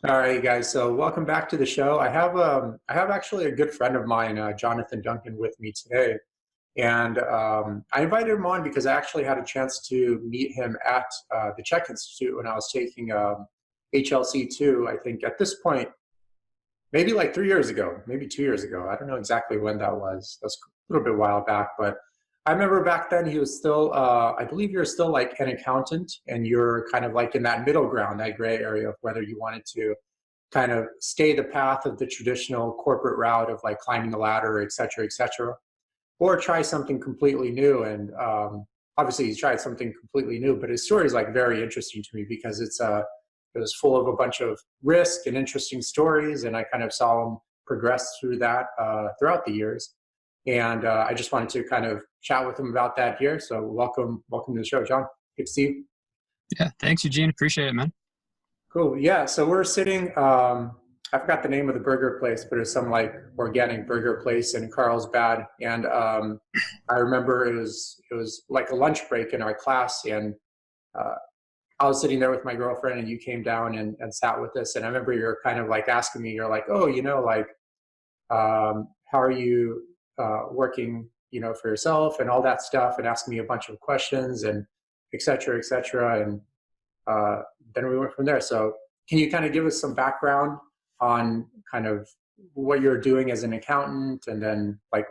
All right, guys. So welcome back to the show. I have actually a good friend of mine, Johnathan Duncan, with me today, and I invited him on because I actually had a chance to meet him at the Czech Institute when I was taking HLC 2. I think at this point, maybe like 3 years ago, maybe 2 years ago. I don't know exactly when that was. That's a little bit while back, but I remember back then he was still, I believe you're still like an accountant, and you're kind of like in that middle ground, that gray area of whether you wanted to kind of stay the path of the traditional corporate route of like climbing the ladder, et cetera, or try something completely new. And obviously, he's tried something completely new, but his story is like very interesting to me because it was full of a bunch of risk and interesting stories, and I kind of saw him progress through that throughout the years. And I just wanted to kind of chat with him about that here. So welcome to the show, John. Good to see you. Yeah, thanks, Eugene. Appreciate it, man. Cool. Yeah. So we're sitting. I forgot the name of the burger place, but it's some like organic burger place in Carlsbad. And I remember it was like a lunch break in our class, and uh, I was sitting there with my girlfriend, and you came down and sat with us. And I remember you're kind of like asking me, you're like, oh, like, how are you working, for yourself and all that stuff, and asking me a bunch of questions and et cetera, et cetera. And uh, then we went from there. So can you kind of give us some background on kind of what you're doing as an accountant, and then like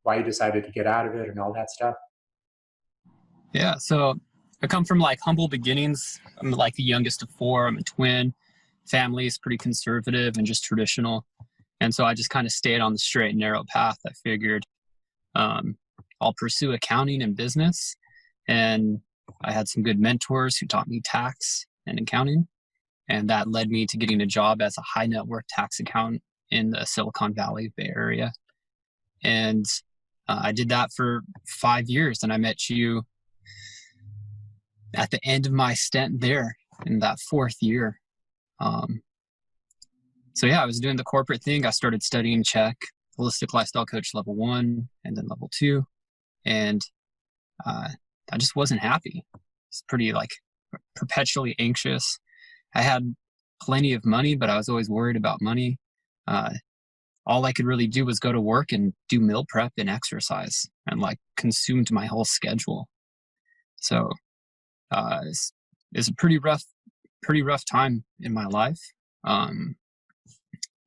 why you decided to get out of it and all that stuff? Yeah, so I come from like humble beginnings. I'm like the youngest of four. I'm a twin. Family is pretty conservative and just traditional. And so I just kind of stayed on the straight and narrow path. I figured um, I'll pursue accounting and business. And I had some good mentors who taught me tax and accounting. And that led me to getting a job as a high net worth tax accountant in the Silicon Valley Bay Area. And I did that for 5 years. And I met you at the end of my stint there in that fourth year. Um, so yeah, I was doing the corporate thing. I started studying Czech, holistic lifestyle coach level 1, and then level 2. And uh, I just wasn't happy. It's pretty like perpetually anxious. I had plenty of money, but I was always worried about money. Uh, all I could really do was go to work and do meal prep and exercise, and like consumed my whole schedule. So it's a pretty rough time in my life. Um,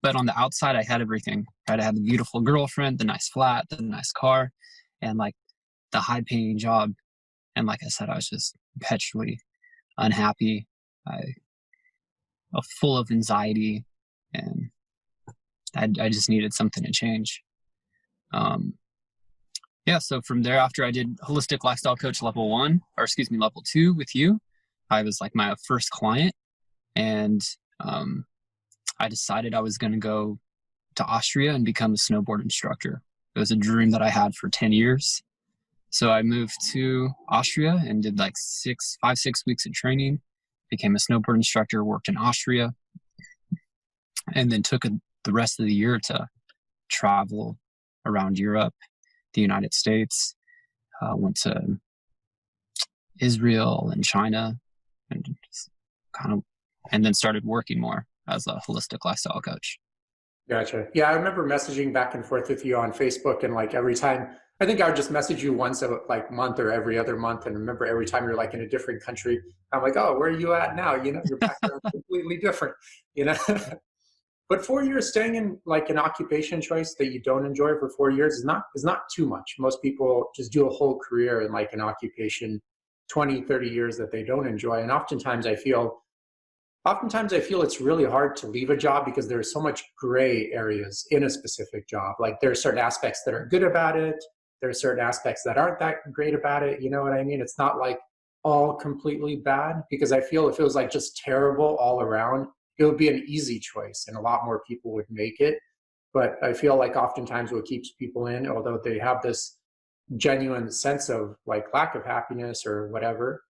but on the outside, I had everything. Right? I had the beautiful girlfriend, the nice flat, the nice car, and like the high paying job. And like I said, I was just perpetually unhappy, I, full of anxiety, and I just needed something to change. Um, yeah, so from there, after I did holistic lifestyle coach level 2 with you, I was like my first client, and I decided I was going to go to Austria and become a snowboard instructor. It was a dream that I had for 10 years. So I moved to Austria and did like 6 weeks of training, became a snowboard instructor, worked in Austria, and then took the rest of the year to travel around Europe, the United States, went to Israel and China, and kind of, and then started working more as a holistic lifestyle coach. Gotcha. Yeah, I remember messaging back and forth with you on Facebook, and like every time, I think I would just message you once a like month or every other month, and remember every time you're like in a different country, I'm like, oh, where are you at now? Your background's completely different. You know. But 4 years staying in like an occupation choice that you don't enjoy for 4 years is not too much. Most people just do a whole career in like an occupation, 20, 30 years that they don't enjoy. And oftentimes I feel it's really hard to leave a job because there's so much gray areas in a specific job. Like there are certain aspects that are good about it. There are certain aspects that aren't that great about it. You know what I mean? It's not like all completely bad, because I feel if it was like just terrible all around, it would be an easy choice and a lot more people would make it. But I feel like oftentimes what keeps people in, although they have this genuine sense of like lack of happiness or whatever,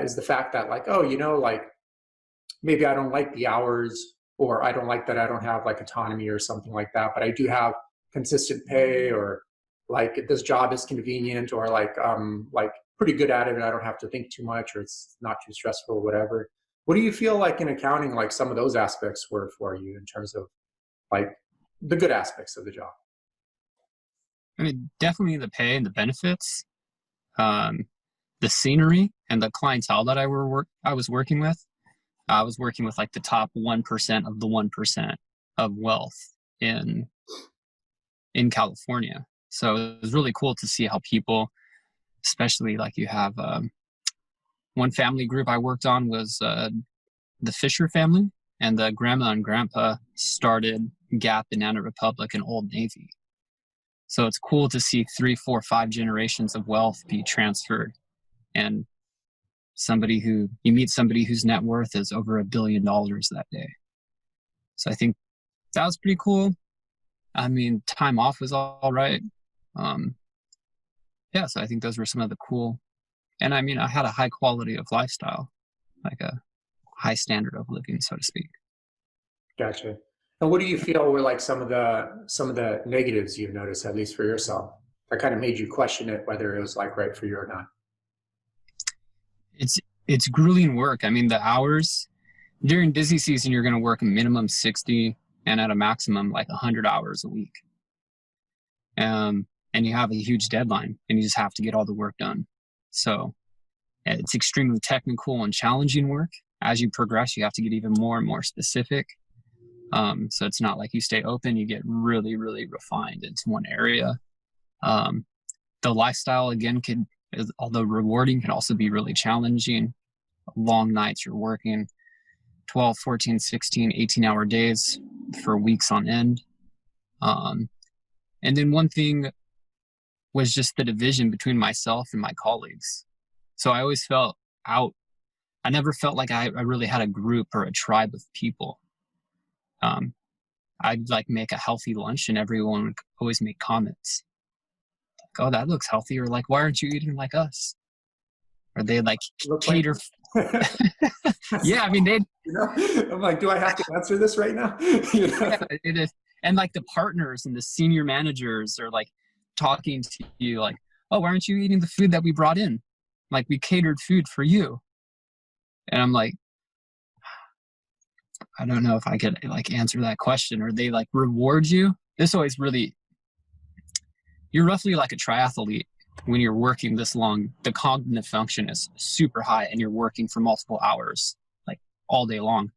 is the fact that like, oh, like maybe I don't like the hours, or I don't like that I don't have like autonomy or something like that, but I do have consistent pay, or like this job is convenient, or like pretty good at it and I don't have to think too much, or it's not too stressful or whatever. What do you feel like in accounting, like some of those aspects were for you in terms of like the good aspects of the job? I mean, definitely the pay and the benefits, um, the scenery and the clientele that I was working with. I was working with like the top 1% of the 1% of wealth in in California. So it was really cool to see how people, especially like you have one family group I worked on was the Fisher family, and the grandma and grandpa started Gap, Banana Republic, and Old Navy. So it's cool to see 3, 4, 5 generations of wealth be transferred, and you meet somebody whose net worth is over $1 billion that day. So I think that was pretty cool. I mean, time off was all right. Um, yeah, so I think those were some of the cool. And I mean, I had a high quality of lifestyle, like a high standard of living, so to speak. Gotcha. And what do you feel were like some of the negatives you've noticed, at least for yourself, that kind of made you question it, whether it was like right for you or not? It's it's grueling work. I mean, the hours during busy season, you're going to work a minimum 60 and at a maximum like 100 hours a week. And you have a huge deadline, and you just have to get all the work done. So it's extremely technical and challenging work. As you progress, you have to get even more and more specific. So it's not like you stay open, you get really, really refined into one area. The lifestyle, again, although rewarding, can also be really challenging. Long nights, you're working 12, 14, 16, 18-hour days for weeks on end. And then one thing was just the division between myself and my colleagues. So I always felt out. I never felt like I really had a group or a tribe of people. I'd like make a healthy lunch, and everyone would always make comments like, "Oh, that looks healthy," or like, "Why aren't you eating like us?" Or they like Look like, cater. Yeah, I mean they. I'm like, do I have to answer this right now? you know? Yeah, it is. And like the partners and the senior managers are like talking to you like, "Oh, why aren't you eating the food that we brought in? Like we catered food for you." And I'm like, I don't know if I could like answer that question. Or they like reward you. This always really, you're roughly like a triathlete when you're working this long. The cognitive function is super high, and you're working for multiple hours, like all day long.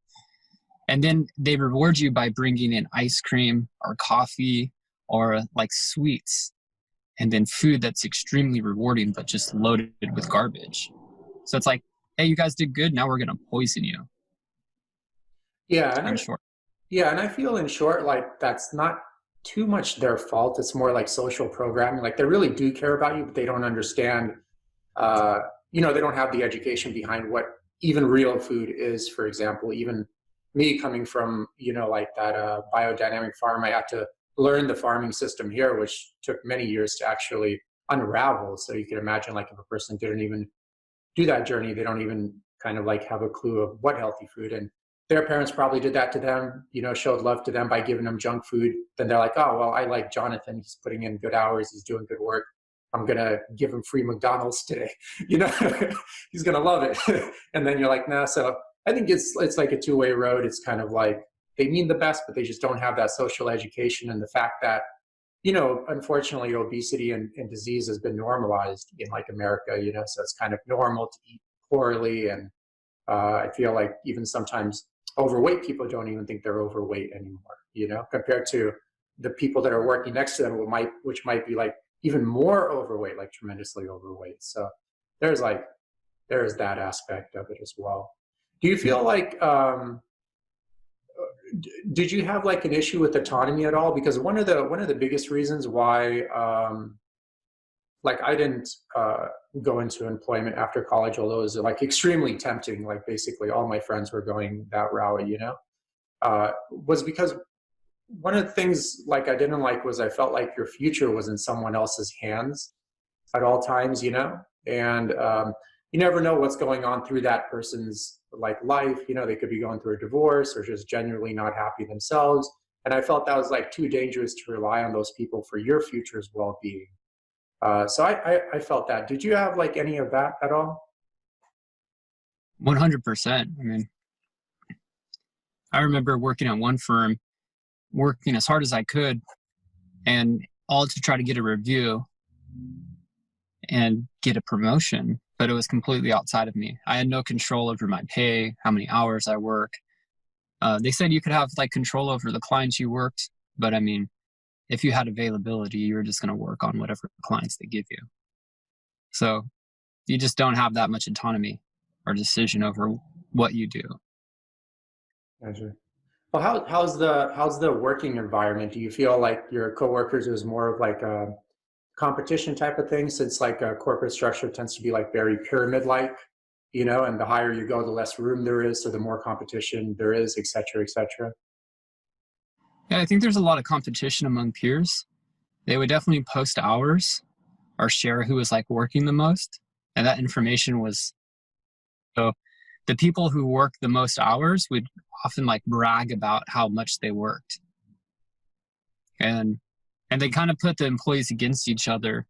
And then they reward you by bringing in ice cream or coffee or like sweets, and then food that's extremely rewarding, but just loaded with garbage. So it's like, hey, you guys did good. Now we're going to poison you. Yeah, and In short. I feel in short, like that's not too much their fault. It's more like social programming. Like they really do care about you, but they don't understand. Uh, they don't have the education behind what even real food is. For example, even me coming from like that biodynamic farm, I had to learn the farming system here, which took many years to actually unravel. So you can imagine, like if a person didn't even do that journey, they don't even kind of like have a clue of what healthy food. And their parents probably did that to them, showed love to them by giving them junk food. Then they're like, oh, well, I like Johnathan. He's putting in good hours. He's doing good work. I'm going to give him free McDonald's today. You know, he's going to love it. And then you're like, nah. So I think it's like a two-way road. It's kind of like they mean the best, but they just don't have that social education. And the fact that, unfortunately, obesity and disease has been normalized in like America, so it's kind of normal to eat poorly. And I feel like even sometimes overweight people don't even think they're overweight anymore, compared to the people that are working next to them, which might be like even more overweight, like tremendously overweight. So there's that aspect of it as well. Do you feel like, did you have like an issue with autonomy at all? Because one of the biggest reasons why, like I didn't go into employment after college, although it was like extremely tempting. Like basically all my friends were going that route, was because one of the things like I didn't like was I felt like your future was in someone else's hands at all times, and you never know what's going on through that person's like life. They could be going through a divorce or just genuinely not happy themselves. And I felt that was like too dangerous to rely on those people for your future's well-being. So I felt that. Did you have like any of that at all? 100%. I mean, I remember working at one firm, working as hard as I could, and all to try to get a review and get a promotion, but it was completely outside of me. I had no control over my pay, how many hours I work. They said you could have like control over the clients you worked, but I mean, if you had availability, you were just going to work on whatever clients they give you. So you just don't have that much autonomy or decision over what you do. Gotcha. Well, how's the working environment? Do you feel like your coworkers is more of like a competition type of thing, since like a corporate structure tends to be like very pyramid-like, and the higher you go, the less room there is, so the more competition there is, et cetera, et cetera. Yeah, I think there's a lot of competition among peers. They would definitely post hours or share who was like working the most. And that information was, so the people who work the most hours would often like brag about how much they worked. And they kind of put the employees against each other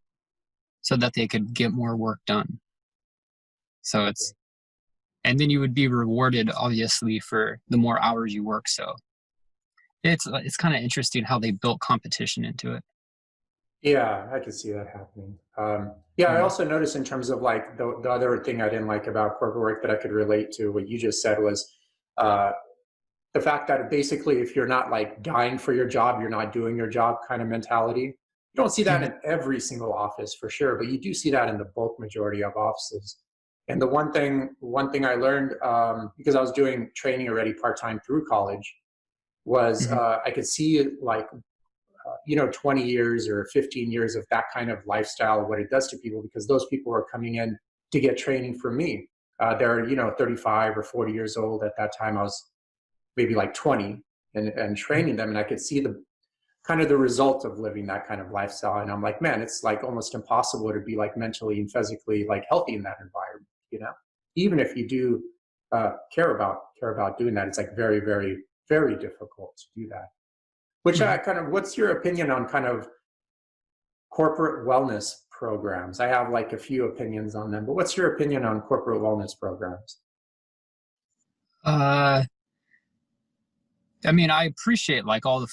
so that they could get more work done. So and then you would be rewarded obviously for the more hours you work. So it's kind of interesting how they built competition into it. Yeah, I could see that happening. Yeah, I also noticed in terms of like the other thing I didn't like about corporate work that I could relate to what you just said was uh, the fact that basically if you're not like dying for your job, you're not doing your job kind of mentality. You don't see that in every single office for sure, but you do see that in the bulk majority of offices. And the one thing I learned, because I was doing training already part-time through college, was I could see like 20 years or 15 years of that kind of lifestyle, what it does to people, because those people were coming in to get training from me. They're 35 or 40 years old at that time. I was maybe like 20 and training them, and I could see the kind of the result of living that kind of lifestyle. And I'm like, man, it's like almost impossible to be like mentally and physically like healthy in that environment, even if you do care about doing that. It's like very, very, very difficult to do that. Which what's your opinion on kind of corporate wellness programs? I have like a few opinions on them, but what's your opinion on corporate wellness programs? I mean, I appreciate like all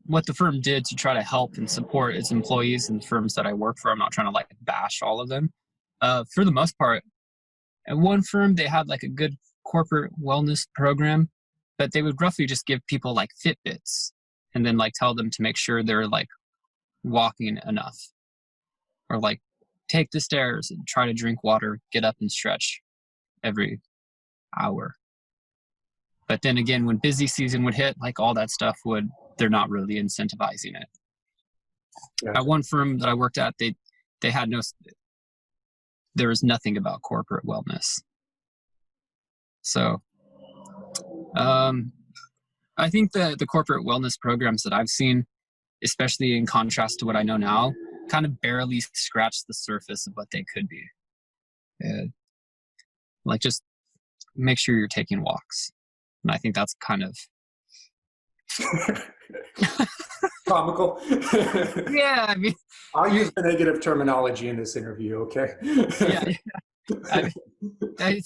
what the firm did to try to help and support its employees and the firms that I work for. I'm not trying to like bash all of them. For the most part, at one firm, they had like a good corporate wellness program, but they would roughly just give people like Fitbits and then like tell them to make sure they're like walking enough, or like take the stairs and try to drink water, get up and stretch every hour. But then again, when busy season would hit, like all that stuff they're not really incentivizing it. Yeah. At one firm that I worked at, they had there was nothing about corporate wellness. So I think the corporate wellness programs that I've seen, especially in contrast to what I know now, kind of barely scratch the surface of what they could be. Like just make sure you're taking walks. And I think that's kind of comical. Yeah, I mean, I'll use the negative terminology in this interview, okay? Yeah. I mean,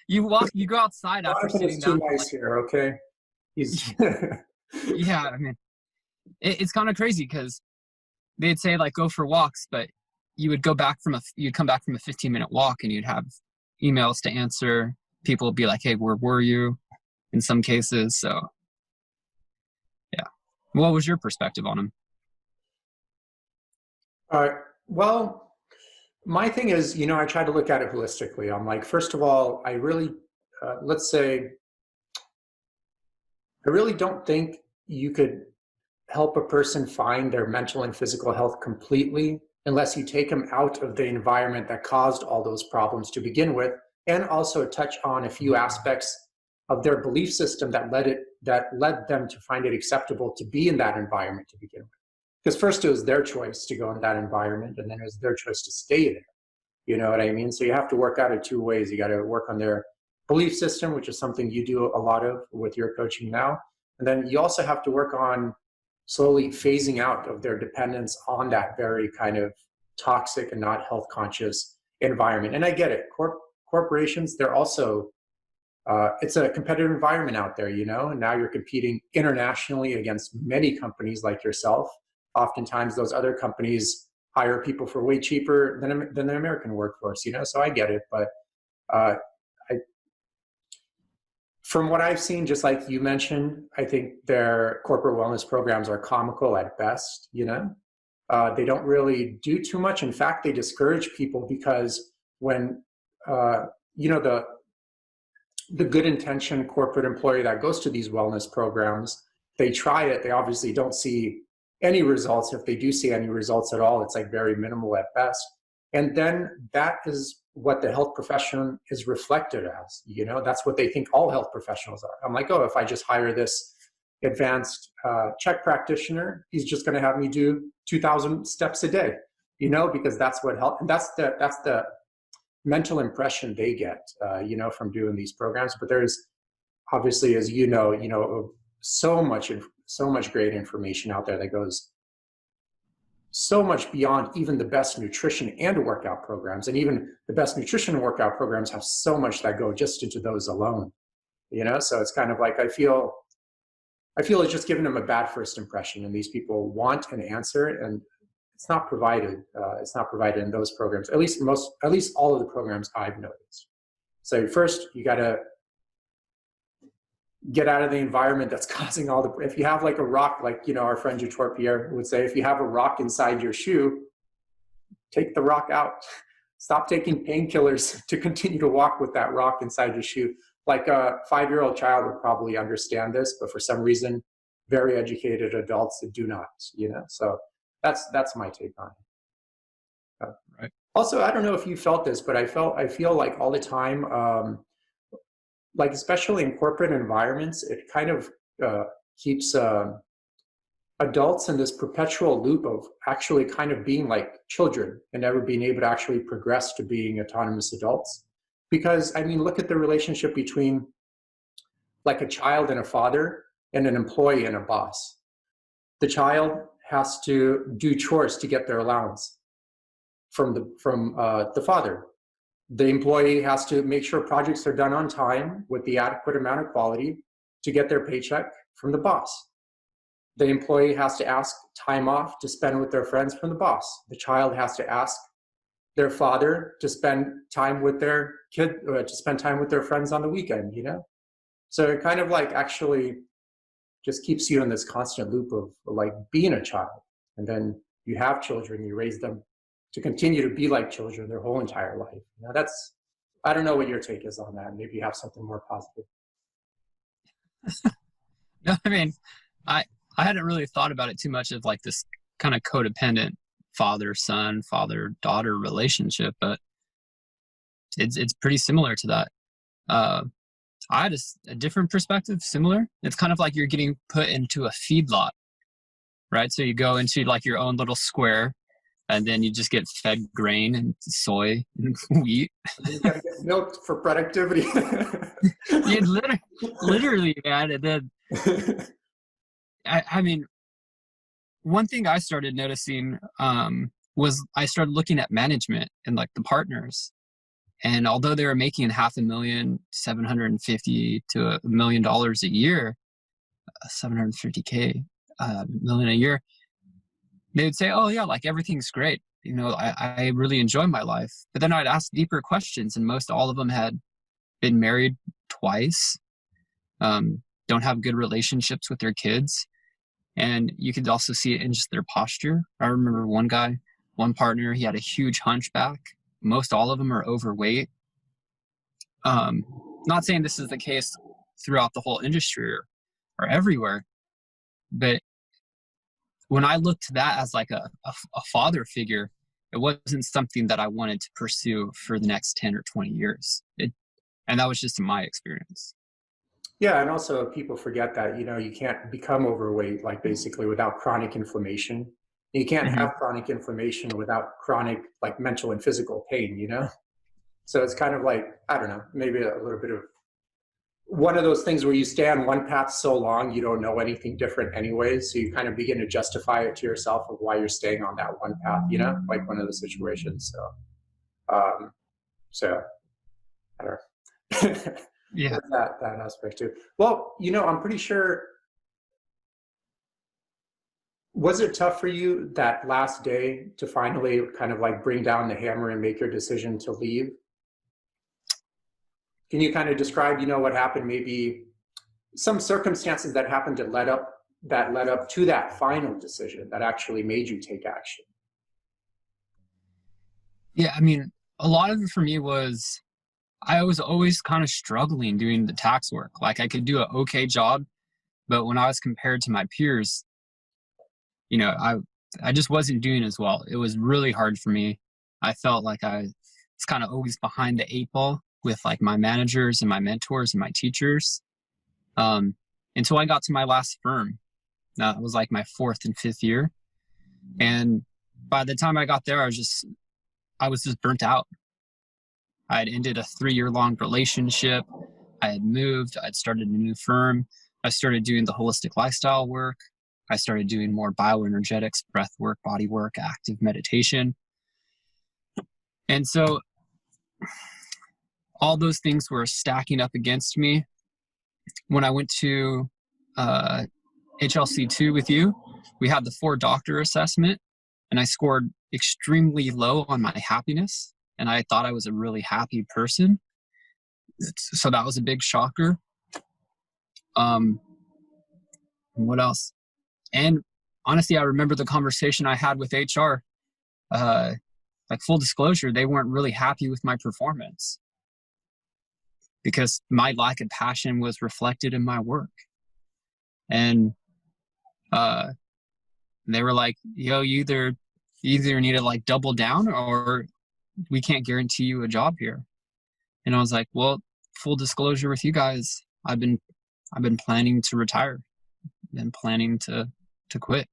you go outside after sitting down. Too nice here, okay? Yeah, I mean, it's kind of crazy because they'd say like go for walks, but you'd come back from a 15-minute walk and you'd have emails to answer. People would be like, "Hey, where were you?" In some cases, so yeah. What was your perspective on them? Well, my thing is, I try to look at it holistically. I'm like, first of all, I really, let's say, I really don't think you could help a person find their mental and physical health completely unless you take them out of the environment that caused all those problems to begin with, and also touch on a few aspects of their belief system that led them to find it acceptable to be in that environment to begin with. Because first it was their choice to go in that environment, and then it was their choice to stay there. You know what I mean? So you have to work out it two ways. You got to work on their belief system, which is something you do a lot of with your coaching now. And then you also have to work on slowly phasing out of their dependence on that very kind of toxic and not health conscious environment. And I get it. Corporations, they're also it's a competitive environment out there, and now you're competing internationally against many companies like yourself. Oftentimes those other companies hire people for way cheaper than the American workforce, so I get it. But uh, I, from what I've seen, just like you mentioned, I think their corporate wellness programs are comical at best, they don't really do too much. In fact, they discourage people because when, uh, the good intention corporate employee that goes to these wellness programs, they try it, they obviously don't see any results. If they do see any results at all, it's like very minimal at best. And then that is what the health profession is reflected as. That's what they think all health professionals are. I'm like, oh, if I just hire this advanced check practitioner, he's just going to have me do 2,000 steps a day, because that's what health, and that's the mental impression they get, from doing these programs. But there's obviously, as so much great information out there that goes so much beyond even the best nutrition and workout programs. And even the best nutrition and workout programs have so much that go just into those alone, so it's kind of like, I feel it's just giving them a bad first impression, and these people want an answer, and it's not provided. It's not provided in those programs, at least all of the programs I've noticed. So first, you got to get out of the environment that's causing all the, if you have like a rock, like, our friend Jator Pierre would say, if you have a rock inside your shoe, take the rock out. Stop taking painkillers to continue to walk with that rock inside your shoe. Like a 5-year-old child would probably understand this, but for some reason, very educated adults do not, so that's my take on it. Right. Also, I don't know if you felt this, but I feel like all the time, like especially in corporate environments, it kind of keeps adults in this perpetual loop of actually kind of being like children and never being able to actually progress to being autonomous adults. Because, I mean, look at the relationship between like a child and a father and an employee and a boss. The child has to do chores to get their allowance from the father. The employee has to make sure projects are done on time with the adequate amount of quality to get their paycheck from the boss. The employee has to ask time off to spend with their friends from the boss. The child has to ask their father to spend time with their kid, to spend time with their friends on the weekend, So it kind of like actually just keeps you in this constant loop of like being a child. And then you have children, you raise them to continue to be like children their whole entire life. I don't know what your take is on that. Maybe you have something more positive. No, I mean, I hadn't really thought about it too much of like this kind of codependent father-son, father-daughter relationship, but it's pretty similar to that. I had a different perspective, similar. It's kind of like you're getting put into a feedlot, right? So you go into like your own little square, and then you just get fed grain and soy and wheat. You gotta get milked for productivity. You literally, man. And then, I mean, one thing I started noticing was I started looking at management and like the partners. And although they were making $500,000, $750 to $1 million a year, 750K, million a year, they would say, oh yeah, like everything's great. I really enjoy my life. But then I'd ask deeper questions, and most all of them had been married twice, don't have good relationships with their kids. And you could also see it in just their posture. I remember one partner, he had a huge hunchback. Most all of them are overweight. Not saying this is the case throughout the whole industry or everywhere, but when I looked to that as like a father figure, it wasn't something that I wanted to pursue for the next 10 or 20 years. And that was just in my experience. Yeah, and also people forget that, you can't become overweight, like basically without chronic inflammation. You can't have chronic inflammation without chronic, like mental and physical pain, So it's kind of like, I don't know, maybe a little bit of one of those things where you stay on one path so long, you don't know anything different anyways. So you kind of begin to justify it to yourself of why you're staying on that one path, like one of the situations. So I don't know. Yeah. There's that aspect too. Well, I'm pretty sure. Was it tough for you that last day to finally kind of like bring down the hammer and make your decision to leave? Can you kind of describe, what happened? Maybe some circumstances that happened that led up to that final decision that actually made you take action. Yeah. I mean, a lot of it for me was I was always kind of struggling doing the tax work. Like I could do an okay job, but when I was compared to my peers, you know, I just wasn't doing as well. It was really hard for me. I felt like I was kind of always behind the eight ball with like my managers and my mentors and my teachers. Um, until I got to my last firm. That was like my fourth and fifth year. And by the time I got there, I was just burnt out. I had ended a 3-year long relationship. I had moved. I'd started a new firm. I started doing the holistic lifestyle work. I started doing more bioenergetics, breath work, body work, active meditation. And so all those things were stacking up against me. When I went to HLC2 with you, we had the 4-doctor assessment, and I scored extremely low on my happiness. And I thought I was a really happy person. So that was a big shocker. What else? And honestly, I remember the conversation I had with HR. Like full disclosure, they weren't really happy with my performance because my lack of passion was reflected in my work. And they were like, yo, you either need to like double down or we can't guarantee you a job here. And I was like, well, full disclosure with you guys, I've been planning to retire, been planning to quit.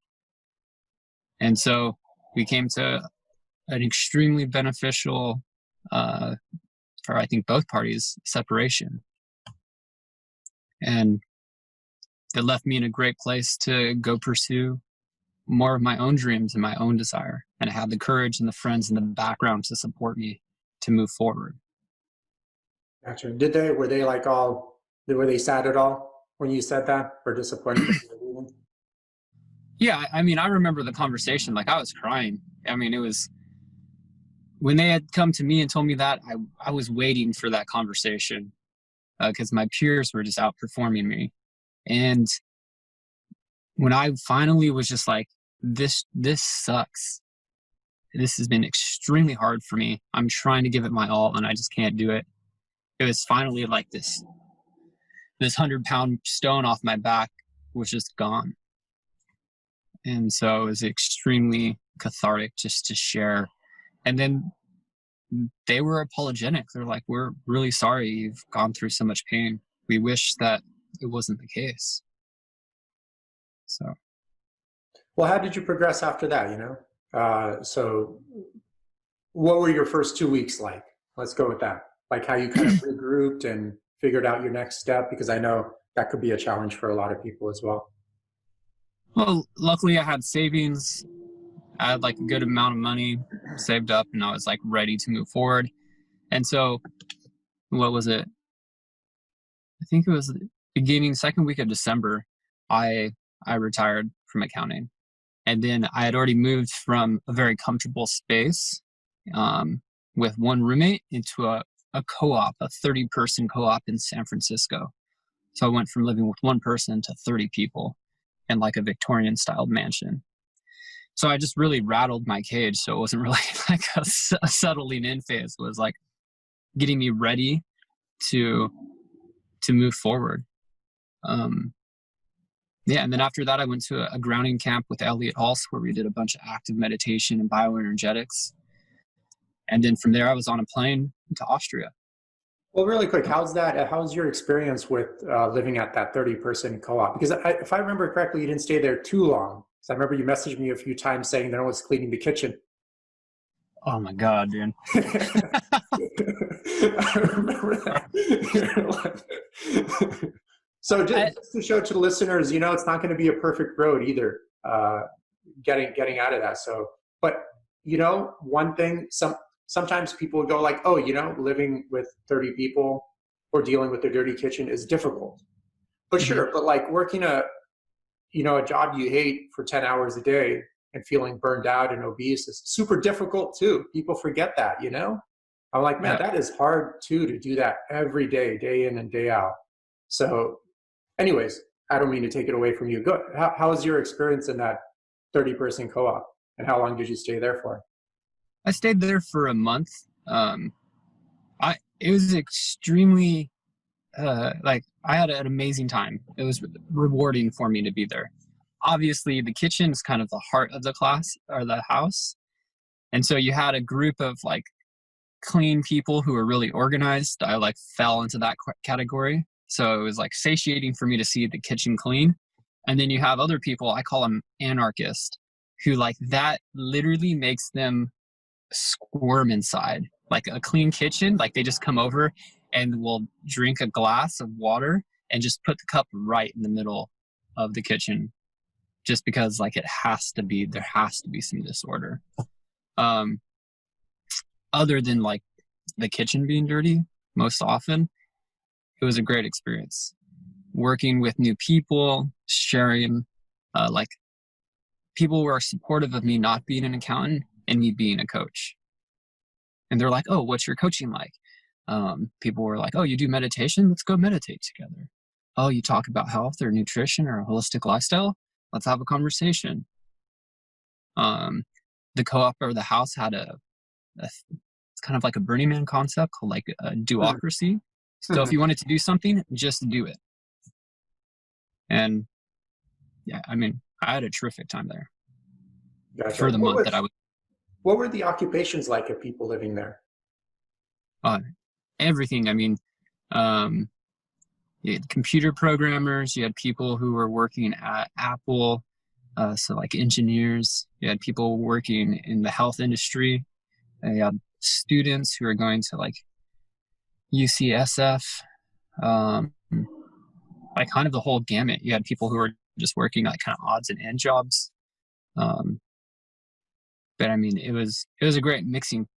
And so we came to an extremely beneficial, for I think both parties, separation. And it left me in a great place to go pursue more of my own dreams and my own desire. And I had the courage and the friends in the background to support me to move forward. Gotcha. Were they sad at all when you said that or disappointed? Yeah, I mean, I remember the conversation, like I was crying. I mean, it was when they had come to me and told me that, I was waiting for that conversation because my peers were just outperforming me. And when I finally was just like, this sucks. This has been extremely hard for me. I'm trying to give it my all and I just can't do it. It was finally like this 100-pound stone off my back was just gone. And so it was extremely cathartic just to share. And then they were apologetic. They're like, we're really sorry you've gone through so much pain. We wish that it wasn't the case. So. Well, how did you progress after that, So what were your first 2 weeks like? Let's go with that. Like how you kind of regrouped and figured out your next step, because I know that could be a challenge for a lot of people as well. Well, luckily I had savings. I had like a good amount of money saved up and I was like ready to move forward. And so what was it? I think it was the beginning, second week of December, I retired from accounting. And then I had already moved from a very comfortable space with one roommate into a co-op, a 30-person co-op in San Francisco. So I went from living with one person to 30 people in like a Victorian-styled mansion. So I just really rattled my cage. So it wasn't really like a settling in phase. It was like getting me ready to move forward. Yeah, and then after that, I went to a grounding camp with Elliot Hulse where we did a bunch of active meditation and bioenergetics. And then from there, I was on a plane to Austria. Well, really quick, how's your experience with living at that 30-person co-op? Because if I remember correctly, you didn't stay there too long. So I remember you messaged me a few times saying that I was cleaning the kitchen. Oh my God, dude. I remember that. So just to show to the listeners, it's not going to be a perfect road either, getting out of that. So, but, one thing, sometimes people go like, oh, living with 30 people or dealing with a dirty kitchen is difficult. But Hmm. sure, but like working a job you hate for 10 hours a day and feeling burned out and obese is super difficult too. People forget that, you know? I'm like, man, Yeah. that is hard too, to do that every day in and day out. So, anyways, I don't mean to take it away from you. Go. How was your experience in that 30-person co-op, and how long did you stay there for? I stayed there for a month. It was extremely like I had an amazing time. It was rewarding for me to be there. Obviously, the kitchen is kind of the heart of the class or the house, and so you had a group of like clean people who were really organized. I like fell into that category, so it was like satiating for me to see the kitchen clean. And then you have other people, I call them anarchists, who like that literally makes them squirm inside. Like a clean kitchen, like they just come over and will drink a glass of water and just put the cup right in the middle of the kitchen, just because like there has to be some disorder. Um, Other than like the kitchen being dirty, most often, it was a great experience. Working with new people, sharing, like people were supportive of me not being an accountant and me being a coach. And they're like, "Oh, what's your coaching like?" People were like, "Oh, you do meditation? Let's go meditate together. Oh, you talk about health or nutrition or a holistic lifestyle? Let's have a conversation." Um, the co-op or the house had it's kind of like a Burning Man concept called like a duocracy. So if you wanted to do something, just do it. And yeah, I mean, I had a terrific time there Gotcha. for the month that I was What were the occupations like of people living there? everything. I mean, um, you had computer programmers, you had people who were working at Apple, so like engineers, you had people working in the health industry, you had students who are going to like UCSF, um, like kind of the whole gamut. You had people who were just working like kind of odds and end jobs. Um, but I mean, it was a great mixing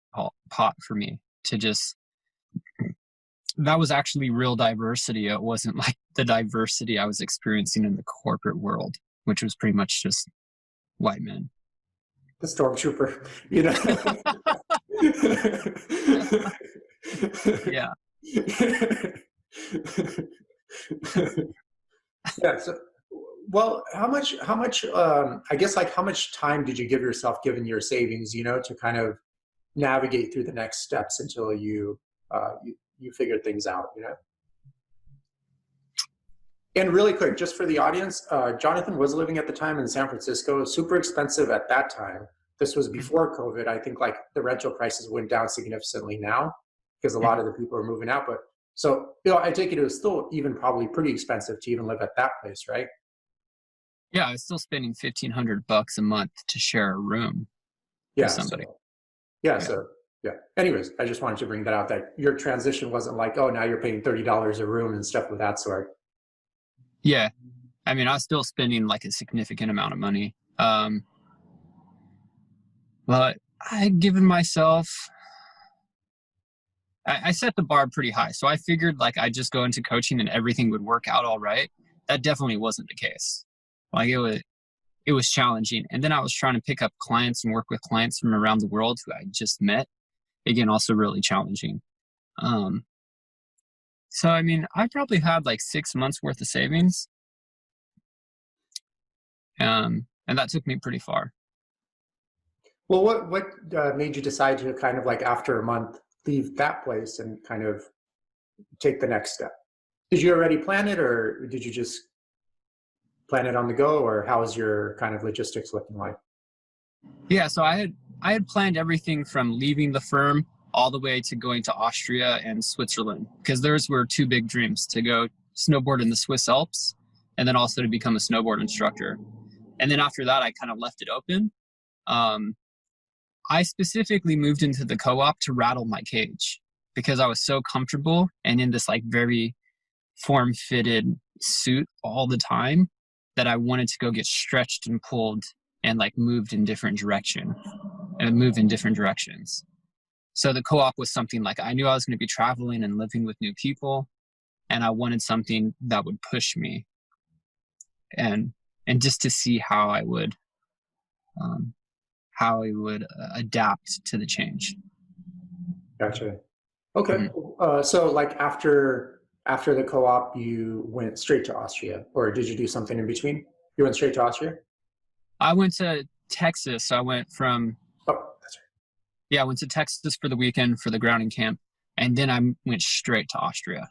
pot for me to just. That was actually real diversity. It wasn't like the diversity I was experiencing in the corporate world, which was pretty much just white men. The stormtrooper, you know. Yeah. Yeah. So, well, I guess, like, how much time did you give yourself, given your savings, to kind of navigate through the next steps until you figured things out, And really quick, just for the audience, Johnathan was living at the time in San Francisco. Super expensive at that time. This was before COVID. I think like the rental prices went down significantly now because a lot of the people are moving out. But so, I take it was still even probably pretty expensive to even live at that place, right? Yeah, I was still spending $1,500 a month to share a room with Yeah. somebody. So, yeah. Yeah. So, yeah. Anyways, I just wanted to bring that out, that your transition wasn't like, oh, now you're paying $30 a room and stuff of that sort. Yeah. I mean, I was still spending like a significant amount of money. But I had given myself, I set the bar pretty high. So I figured like I'd just go into coaching and everything would work out all right. That definitely wasn't the case. Like it was challenging. And then I was trying to pick up clients and work with clients from around the world who I just met. Again, also really challenging. So, I mean, I probably had like 6 months worth of savings. And that took me pretty far. Well, what made you decide to kind of, like, after a month, leave that place and kind of take the next step? Did you already plan it, or did you just plan it on the go, or how is your kind of logistics looking like? Yeah, so I had planned everything from leaving the firm all the way to going to Austria and Switzerland, because those were two big dreams: to go snowboard in the Swiss Alps and then also to become a snowboard instructor. And then after that, I kind of left it open. I specifically moved into the co-op to rattle my cage because I was so comfortable and in this like very form-fitted suit all the time that I wanted to go get stretched and pulled and like moved in different directions. So the co-op was something like I knew I was going to be traveling and living with new people. and I wanted something that would push me, and just to see how I would adapt to the change. Gotcha. Okay. Mm-hmm. So like after the co-op, you went straight to Austria, or did you do something in between? You went straight to Austria? I went to Texas. So I went from That's right. I went to Texas for the weekend for the grounding camp, and then I went straight to Austria.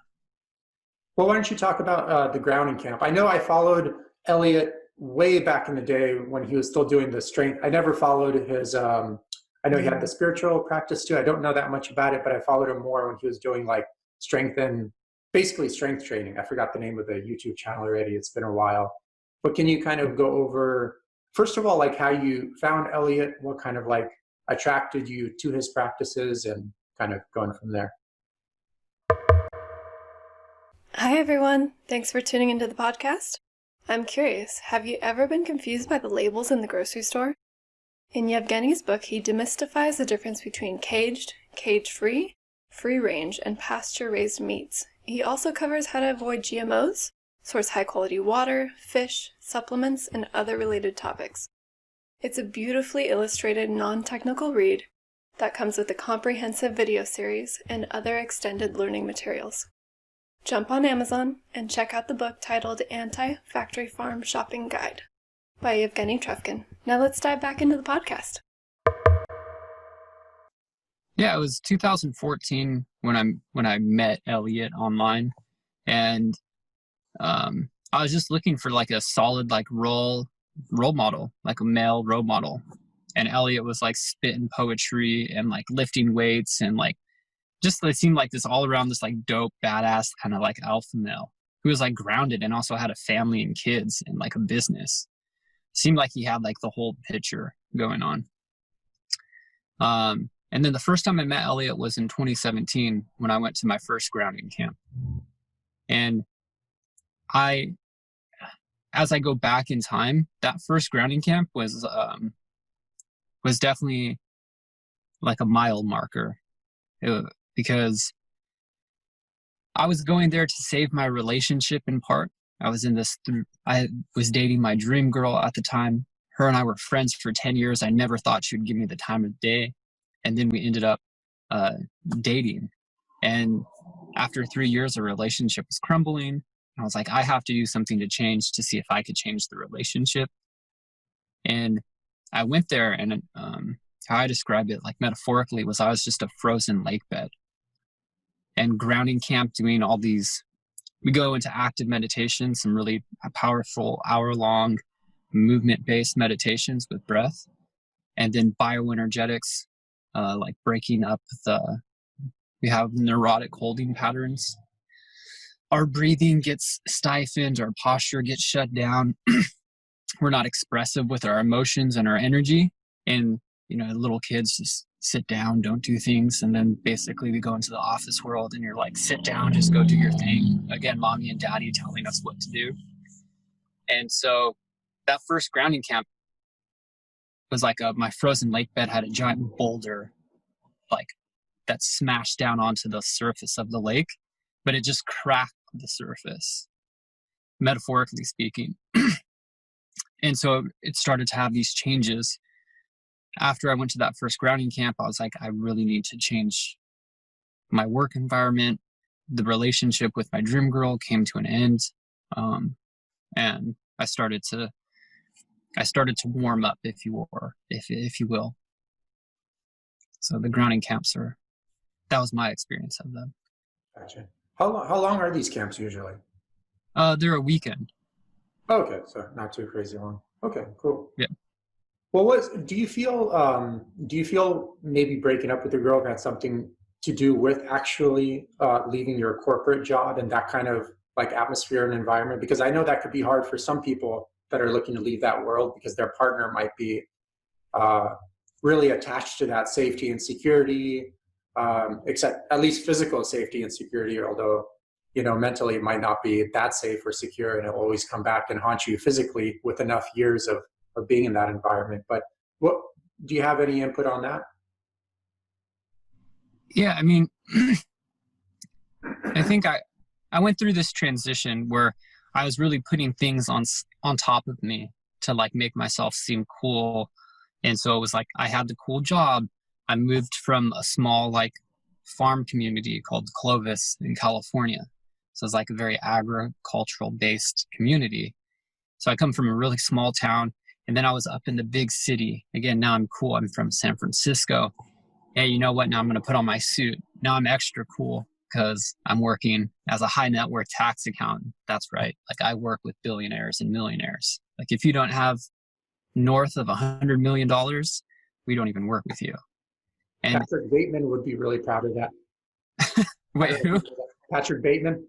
Well, why don't you talk about the grounding camp? I know I followed Elliot way back in the day when he was still doing the strength. I never followed his. I know he had the spiritual practice too. I don't know that much about it, but I followed him more when he was doing like strength and basically strength training. I forgot the name of the YouTube channel already. It's been a while. But can you kind of go over, first of all, like how you found Elliot, what kind of like attracted you to his practices, and kind of going from there? Hi everyone, thanks for tuning into the podcast. I'm curious, have you ever been confused by the labels in the grocery store? In Yevgeny's book, he demystifies the difference between caged, cage-free, free-range, and pasture-raised meats. He also covers how to avoid GMOs, source high-quality water, fish, supplements, and other related topics. It's a beautifully illustrated, non-technical read that comes with a comprehensive video series and other extended learning materials. Jump on Amazon and check out the book titled Anti-Factory Farm Shopping Guide by Evgeny Trufkin. Now let's dive back into the podcast. Yeah, it was 2014 when I met Elliot online, and I was just looking for like a solid like role model, like a male role model. And Elliot was like spitting poetry and like lifting weights, and like just it seemed like this all around this like dope, badass kind of like alpha male who was like grounded and also had a family and kids and like a business. Seemed like he had like the whole picture going on. And then the first time I met Elliot was in 2017 when I went to my first grounding camp. And as I go back in time, that first grounding camp was definitely like a mile marker. Because I was going there to save my relationship in part. I was dating my dream girl at the time. Her and I were friends for 10 years. I never thought she would give me the time of day. And then we ended up dating. And after 3 years, our relationship was crumbling. And I was like, I have to do something to change to see if I could change the relationship. And I went there, and how I described it, like metaphorically, was I was just a frozen lake bed. And grounding camp, doing all these, we go into active meditation, some really powerful hour-long movement-based meditations with breath, and then bioenergetics, like breaking up we have neurotic holding patterns. Our breathing gets stifled, our posture gets shut down. We're not expressive with our emotions and our energy. And, little kids just sit down, don't do things. And then basically we go into the office world and you're like, sit down, just go do your thing. Again, mommy and daddy telling us what to do. And so that first grounding camp was like my frozen lake bed had a giant boulder, like that smashed down onto the surface of the lake, but it just cracked the surface, metaphorically speaking. And so it started to have these changes. After I went to that first grounding camp, I was like, I really need to change my work environment. The relationship with my dream girl came to an end. And I started to warm up, if you will. So the grounding camps that was my experience of them. Gotcha. How long are these camps usually? They're a weekend. Okay, so not too crazy long. Okay, cool. Yeah. Well, do you feel maybe breaking up with your girl had something to do with actually leaving your corporate job and that kind of like atmosphere and environment? Because I know that could be hard for some people that are looking to leave that world because their partner might be really attached to that safety and security, except at least physical safety and security, although mentally it might not be that safe or secure, and it'll always come back and haunt you physically with enough years of being in that environment. But do you have any input on that? Yeah, I mean, I think I went through this transition where I was really putting things on top of me to like make myself seem cool. And so it was like I had the cool job. I moved from a small like farm community called Clovis in California. So it's like a very agricultural based community. So I come from a really small town, and then I was up in the big city. Again, now I'm cool. I'm from San Francisco. Hey, you know what? Now I'm going to put on my suit. Now I'm extra cool because I'm working as a high net worth tax accountant. That's right. Like I work with billionaires and millionaires. Like if you don't have north of $100 million, we don't even work with you. And Patrick Bateman would be really proud of that. wait, who? Patrick Bateman.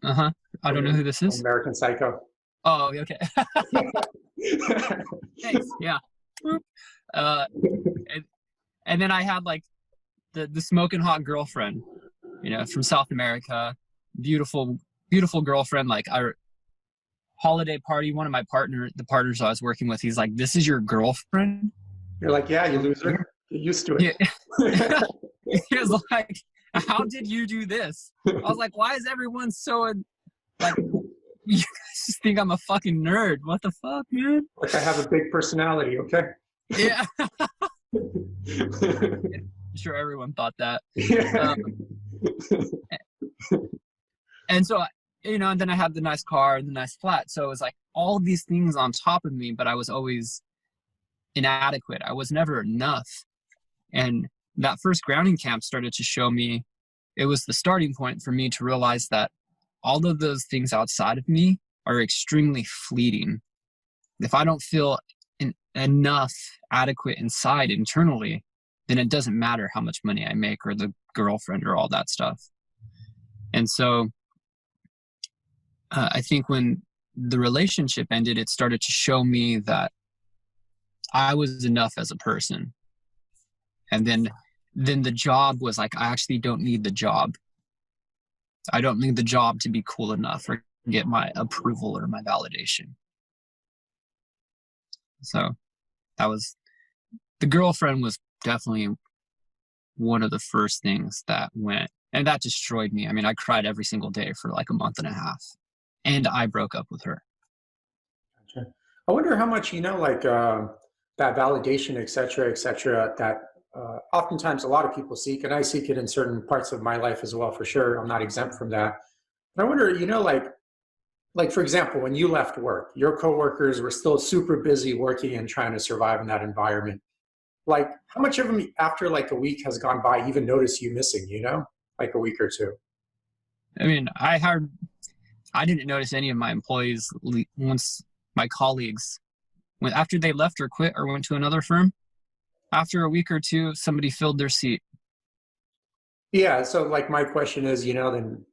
Uh-huh. I don't know who this is. American Psycho. Oh, okay. Thanks. Yeah. And then I had like the smoking hot girlfriend, you know, from South America. Beautiful, beautiful girlfriend. Like holiday party. One of the partners I was working with, he's like, "This is your girlfriend?" You're like, "Yeah, you loser. Get used to it." Yeah. He was like, "How did you do this?" I was like, "Why is everyone so like?" You guys just think I'm a fucking nerd. What the fuck, man? Like I have a big personality, okay? Yeah. I'm sure everyone thought that. Yeah. And so, you know, and then I had the nice car and the nice flat. So it was like all these things on top of me, but I was always inadequate. I was never enough. And that first grounding camp started to show me, it was the starting point for me to realize that all of those things outside of me are extremely fleeting. If I don't feel enough adequate inside internally, then it doesn't matter how much money I make or the girlfriend or all that stuff. And so I think when the relationship ended, it started to show me that I was enough as a person. And then the job was like, I actually don't need the job. I don't need the job to be cool enough or get my approval or my validation. So the girlfriend was definitely one of the first things that went, and that destroyed me. I mean, I cried every single day for like a month and a half, and I broke up with her. Gotcha. I wonder how much, like that validation, et cetera, that oftentimes a lot of people seek, and I seek it in certain parts of my life as well, for sure. I'm not exempt from that. But I wonder, like for example, when you left work, your coworkers were still super busy working and trying to survive in that environment. Like how much of them after like a week has gone by even notice you missing, like a week or two? I mean, I didn't notice any of my employees once my colleagues after they left or quit or went to another firm. After a week or two, somebody filled their seat. Yeah. So like my question is, then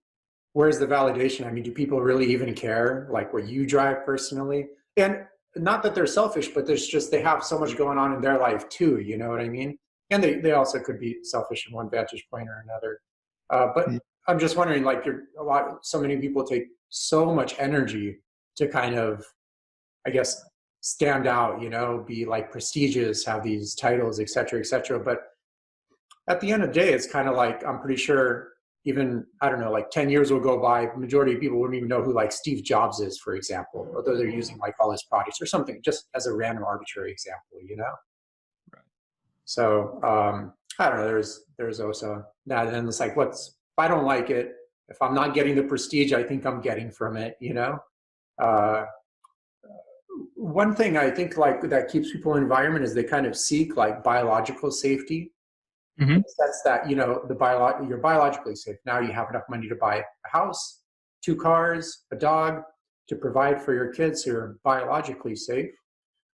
where's the validation? I mean, do people really even care like what you drive personally? And not that they're selfish, but they have so much going on in their life too. You know what I mean? And they also could be selfish in one vantage point or another. But I'm just wondering, like so many people take so much energy to kind of, I guess, stand out, be like prestigious, have these titles, et cetera, but at the end of the day, it's kind of like, I'm pretty sure even, I don't know, like 10 years will go by, majority of people wouldn't even know who like Steve Jobs is, for example, although they're using like all his products or something, just as a random arbitrary example, Right. So, I don't know, there's also that, and it's like, if I don't like it, if I'm not getting the prestige I think I'm getting from it, one thing I think like that keeps people in environment is they kind of seek like biological safety. Mm-hmm. In the sense that, you're biologically safe. Now you have enough money to buy a house, 2 cars, a dog, to provide for your kids, so you're biologically safe.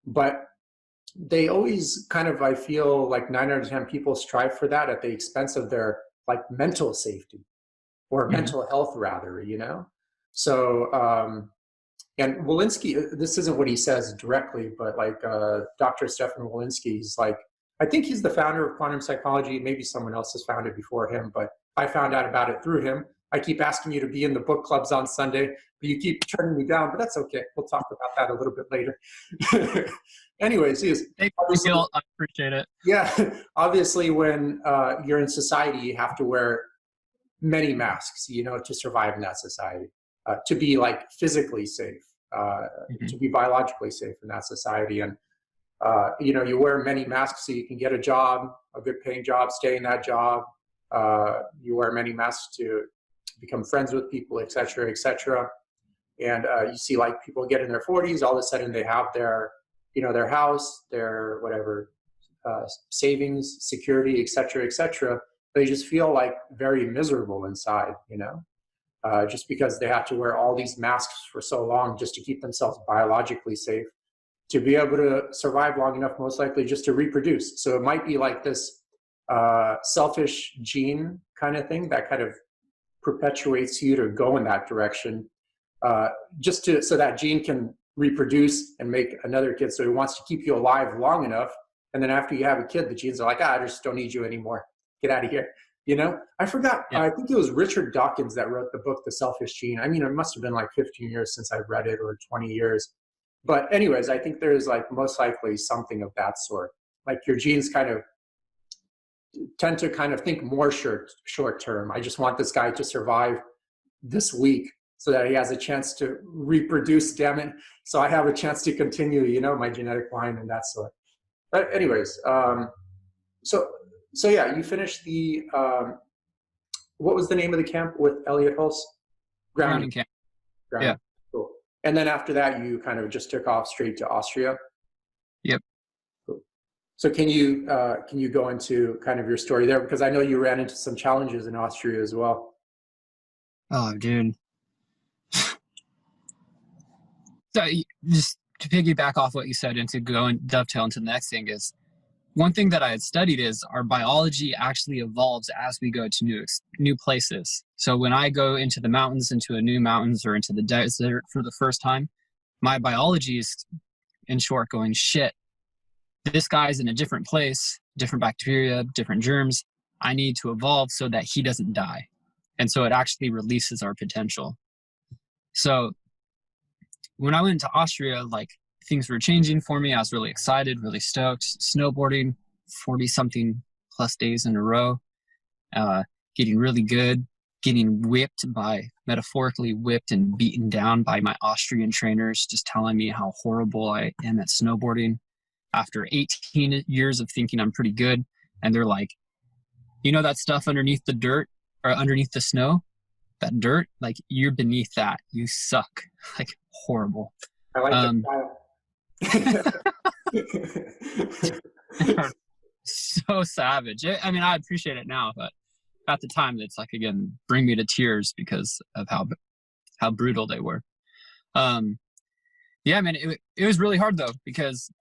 But they always kind of, I feel like 9 out of 10 people strive for that at the expense of their like mental safety or mental health rather, So, and Walensky, this isn't what he says directly, but like Dr. Stefan Walensky, he's like, I think he's the founder of quantum psychology. Maybe someone else has founded before him, but I found out about it through him. I keep asking you to be in the book clubs on Sunday, but you keep turning me down, but that's okay. We'll talk about that a little bit later. Anyways, I appreciate it. Yeah, obviously when you're in society, you have to wear many masks, to survive in that society, to be like physically safe, to be biologically safe in that society. And, you wear many masks so you can get a job, a good paying job, stay in that job. You wear many masks to become friends with people, et cetera, et cetera. And you see like people get in their 40s, all of a sudden they have their house, their whatever, savings, security, et cetera, et cetera. They just feel like very miserable inside, just because they have to wear all these masks for so long just to keep themselves biologically safe, to be able to survive long enough, most likely just to reproduce. So it might be like this selfish gene kind of thing that kind of perpetuates you to go in that direction, so that gene can reproduce and make another kid. So it wants to keep you alive long enough. And then after you have a kid, the genes are like, I just don't need you anymore. Get out of here. I forgot. Yeah. I think it was Richard Dawkins that wrote the book, The Selfish Gene. I mean, it must have been like 15 years since I've read it, or 20 years. But anyways, I think there's like most likely something of that sort. Like your genes kind of tend to kind of think more short term. I just want this guy to survive this week so that he has a chance to reproduce, damn it. So I have a chance to continue, my genetic line and that sort. But anyways, so yeah, you finished the, what was the name of the camp with Elliot Hulse? Grounding camp. Grounding. Yeah. Cool. And then after that, you kind of just took off straight to Austria? Yep. Cool. So can you go into kind of your story there? Because I know you ran into some challenges in Austria as well. Oh, dude. So just to piggyback off what you said and to go and dovetail into the next thing is, one thing that I had studied is our biology actually evolves as we go to new places. So when I go into the mountains, into a new mountains, or into the desert for the first time, my biology is, in short, going, shit, this guy's in a different place, different bacteria, different germs. I need to evolve so that he doesn't die. And so it actually releases our potential. So when I went to Austria, like, things were changing for me. I was really excited, really stoked. Snowboarding 40-something plus days in a row, getting really good, getting metaphorically whipped and beaten down by my Austrian trainers, just telling me how horrible I am at snowboarding after 18 years of thinking I'm pretty good. And they're like, that stuff underneath the dirt or underneath the snow, that dirt, like, you're beneath that. You suck. Like, horrible. I like that. So savage. I mean, I appreciate it now, but at the time, it's like, again, bring me to tears because of how brutal they were. Yeah, man, it was really hard though, because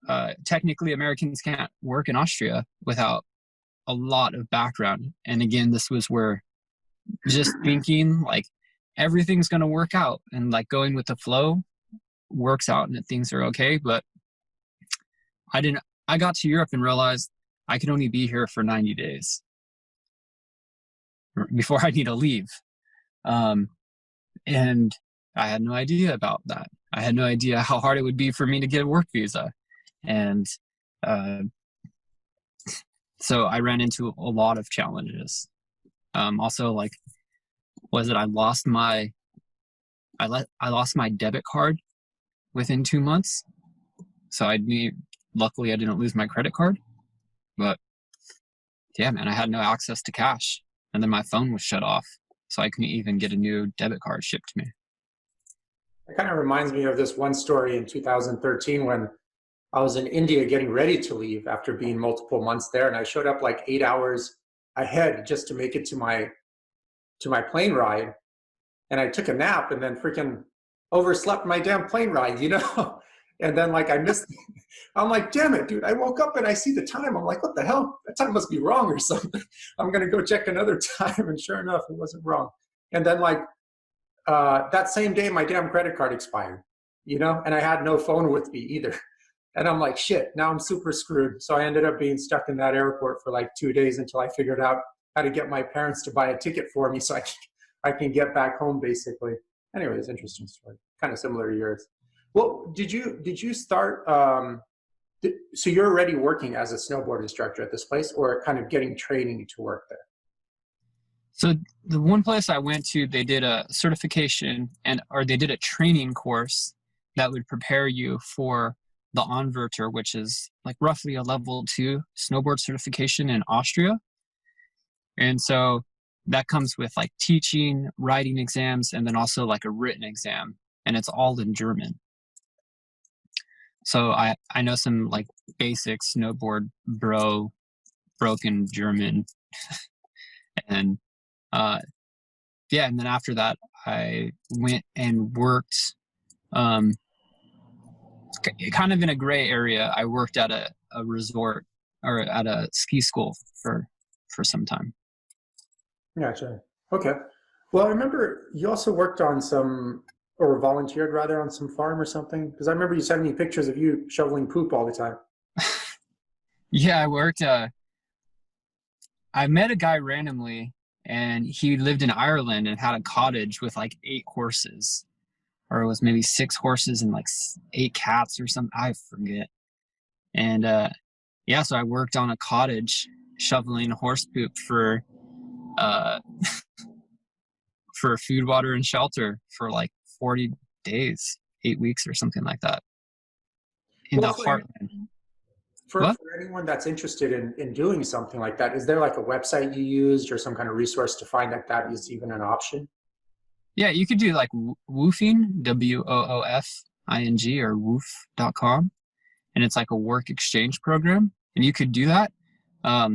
technically Americans can't work in Austria without a lot of background. And again, this was where just thinking like everything's going to work out and like going with the flow works out and that things are okay. But I got to Europe and realized I could only be here for 90 days before I need to leave. And I had no idea about that. I had no idea how hard it would be for me to get a work visa. And so I ran into a lot of challenges. Also, like, I lost my debit card within 2 months. So luckily I didn't lose my credit card, but yeah, man, I had no access to cash. And then my phone was shut off. So I couldn't even get a new debit card shipped to me. It kind of reminds me of this one story in 2013 when I was in India getting ready to leave after being multiple months there. And I showed up like 8 hours ahead just to make it to my plane ride. And I took a nap and then freaking overslept my damn plane ride, And then like I missed, I'm like, damn it, dude. I woke up and I see the time. I'm like, what the hell? That time must be wrong or something. I'm going to go check another time. And sure enough, it wasn't wrong. And then like that same day, my damn credit card expired, and I had no phone with me either. And I'm like, shit, now I'm super screwed. So I ended up being stuck in that airport for like 2 days until I figured out how to get my parents to buy a ticket for me so I can get back home basically. Anyways, interesting story. Kind of similar to yours. Well, did you start, so you're already working as a snowboard instructor at this place or kind of getting training to work there? So the one place I went to, they did a certification or they did a training course that would prepare you for the Anwärter, which is like roughly a level 2 snowboard certification in Austria. And so that comes with like teaching, writing exams, and then also like a written exam. And it's all in German. So I know some like basic snowboard broken German. And yeah, and then after that, I went and worked kind of in a gray area. I worked at a resort or at a ski school for some time. Gotcha. Okay. Well, I remember you also worked on some, or volunteered rather, on some farm or something, because I remember you sending me pictures of you shoveling poop all the time. Yeah, I worked. I met a guy randomly, and he lived in Ireland and had a cottage with like 8 horses, or it was maybe 6 horses and like 8 cats or something. I forget. And yeah, so I worked on a cottage shoveling horse poop for for food, water, and shelter for like 40 days, 8 weeks or something like that in Well, the heartland. for anyone that's interested in doing something like that, is there like a website you used or some kind of resource to find that that is even an option? Yeah, you could do like woofing, WOOFING, or woof.com. And it's like a work exchange program. And you could do that. I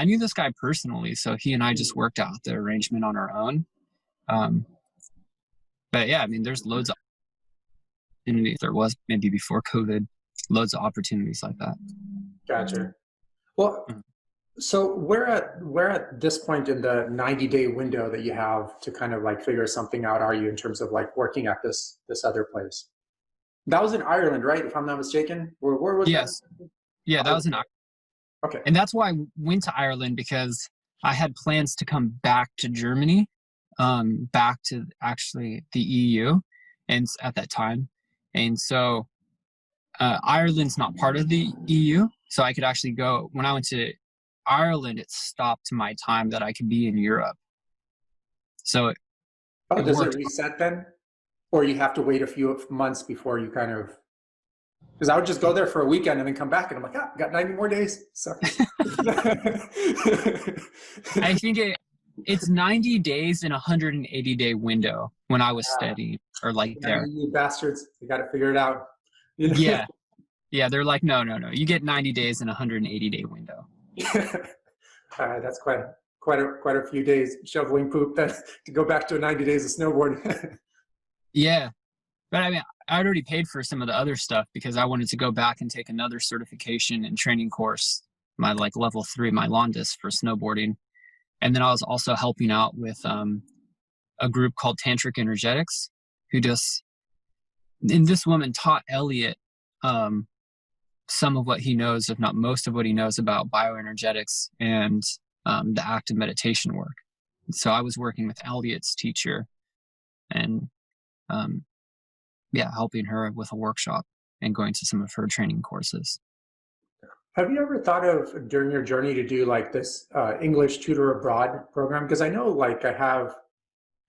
knew this guy personally, so he and I just worked out the arrangement on our own. But yeah, I mean, there's loads of opportunities. There was maybe before COVID, loads of opportunities like that. Gotcha. Well, so we're at this point in the 90-day window that you have to kind of like figure something out, are you, in terms of like working at this other place? That was in Ireland, right? If I'm not mistaken. Where was Yes. that? Yeah, that was in Ireland. Okay. And that's why I went to Ireland, because I had plans to come back to Germany, back to actually the EU, and at that time. And so Ireland's not part of the EU, so I could actually go. When I went to Ireland, it stopped my time that I could be in Europe. So Oh, does it reset then? Or you have to wait a few months before you kind of, because I would just go there for a weekend and then come back and I'm like, ah, got 90 more days. So. I think it's 90 days in a 180-day window when I was studying, or like there. You bastards, you got to figure it out. You know? Yeah. Yeah, they're like, no. You get 90 days in a 180-day window. That's quite a few days shoveling poop to go back to 90 days of snowboard. Yeah. But I mean, I'd already paid for some of the other stuff because I wanted to go back and take another certification and training course, my like level 3, my Landis for snowboarding. And then I was also helping out with a group called Tantric Energetics, and this woman taught Elliot some of what he knows, if not most of what he knows about bioenergetics and the active meditation work. So I was working with Elliot's teacher and helping her with a workshop and going to some of her training courses. Have you ever thought of, during your journey, to do like this English tutor abroad program? Because I know like I have,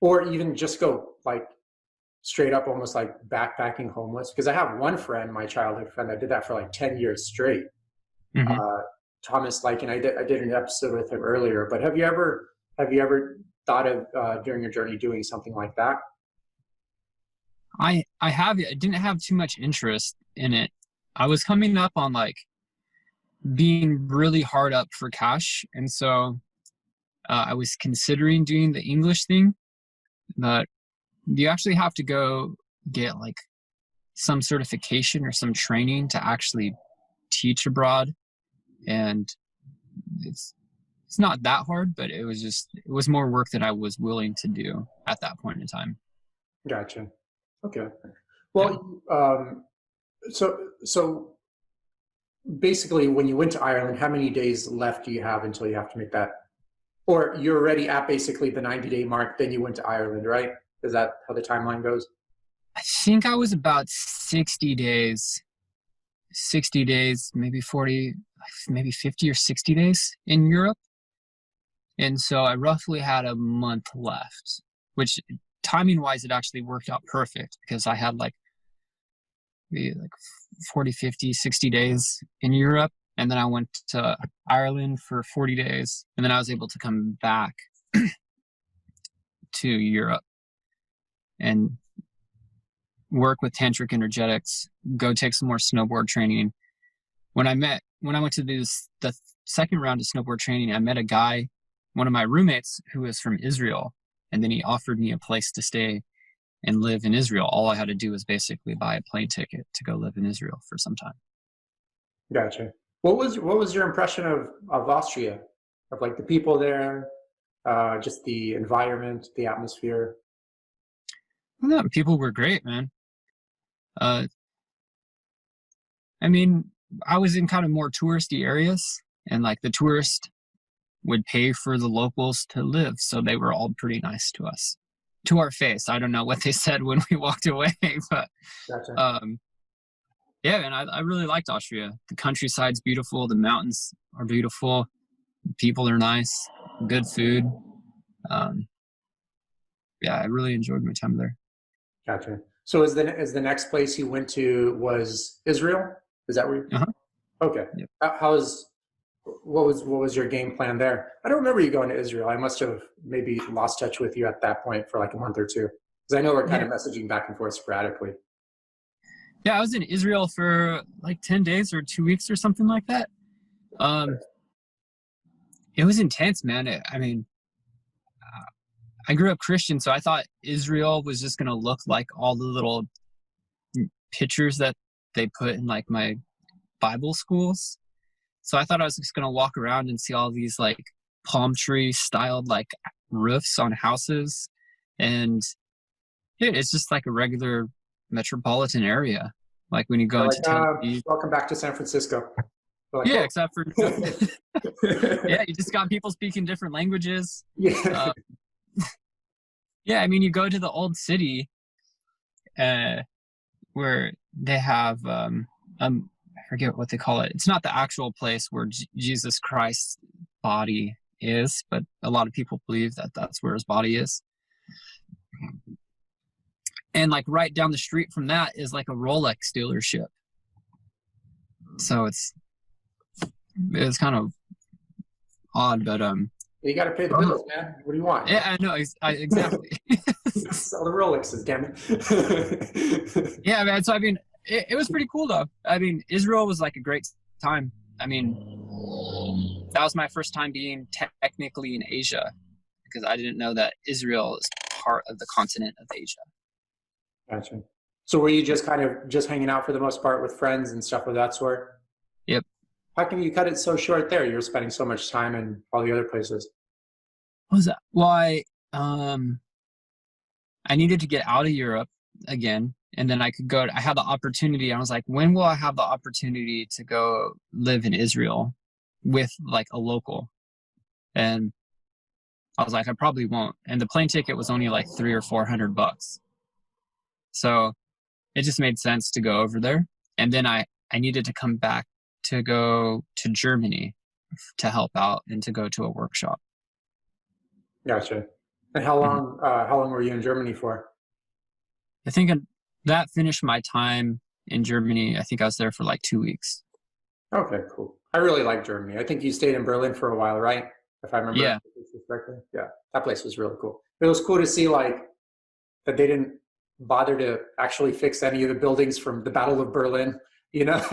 or even just go like straight up almost like backpacking homeless, because I have one friend, my childhood friend, that did that for like 10 years straight. Mm-hmm. Thomas Lycan, I did an episode with him earlier, but have you ever thought of during your journey doing something like that? I didn't have too much interest in it. I was coming up on like being really hard up for cash, and so I was considering doing the English thing, but you actually have to go get like some certification or some training to actually teach abroad, and it's not that hard, but it was more work than I was willing to do at that point in time. Gotcha. Okay. Well, so basically, when you went to Ireland, how many days left do you have until you have to make that? Or you're already at basically the 90-day mark, then you went to Ireland, right? Is that how the timeline goes? I think I was about 60 days, maybe 40, maybe 50 or 60 days in Europe. And so I roughly had a month left, which timing wise, it actually worked out perfect because I had maybe 40, 50, 60 days in Europe. And then I went to Ireland for 40 days. And then I was able to come back to Europe and work with tantric energetics, go take some more snowboard training. When I went to the second round of snowboard training, I met a guy, one of my roommates, who was from Israel. And then he offered me a place to stay and live in Israel. All I had to do was basically buy a plane ticket to go live in Israel for some time. Gotcha. What was your impression of Austria, of like the people there, just the environment, the atmosphere? No, people were great, man. I mean, I was in kind of more touristy areas, and like the tourists would pay for the locals to live, so they were all pretty nice to us, to our face. I don't know what they said when we walked away, but Gotcha. yeah, man, I really liked Austria. The countryside's beautiful, the mountains are beautiful, people are nice, good food. Yeah, I really enjoyed my time there. Gotcha. So is the next place you went to was Israel? Is that where you? Uh-huh. Okay. Yep. What was your game plan there? I don't remember you going to Israel. I must have maybe lost touch with you at that point for like a month or two, because I know we're kind of messaging back and forth sporadically. Yeah, I was in Israel for like 10 days or 2 weeks or something like that. It was intense, man. I grew up Christian, so I thought Israel was just going to look like all the little pictures that they put in like my Bible schools. So I thought I was just going to walk around and see all these like palm tree styled like roofs on houses. And dude, it's just like a regular metropolitan area. Like when you go into Tel Aviv. Welcome back to San Francisco. Like, yeah, except for yeah, you just got people speaking different languages. Yeah. Yeah, I mean, you go to the old city where they have I forget what they call it. It's not the actual place where Jesus Christ's body is, but a lot of people believe that that's where his body is. And like right down the street from that is like a Rolex dealership. So it's kind of odd, but you got to pay the bills, man. What do you want? Yeah, I know exactly. Sell the Rolexes, damn it. Yeah, man. So I mean, it was pretty cool though. I mean, Israel was like a great time. I mean, that was my first time being technically in Asia, because I didn't know that Israel is part of the continent of Asia. Gotcha. So were you just kind of just hanging out for the most part with friends and stuff of that sort? Yep. How come you cut it so short there? You're spending so much time in all the other places. What was that? Well, I needed to get out of Europe again, and then I had the opportunity. I was like, when will I have the opportunity to go live in Israel with like a local? And I was like, I probably won't. And the plane ticket was only like $300 or $400. So it just made sense to go over there. And then I needed to come back to go to Germany to help out and to go to a workshop. Gotcha. And how long were you in Germany for? I think that finished my time in Germany. I think I was there for like 2 weeks. Okay, cool. I really like Germany. I think you stayed in Berlin for a while, right? If I remember correctly. Yeah, that place was really cool. It was cool to see like that they didn't bother to actually fix any of the buildings from the Battle of Berlin. You know?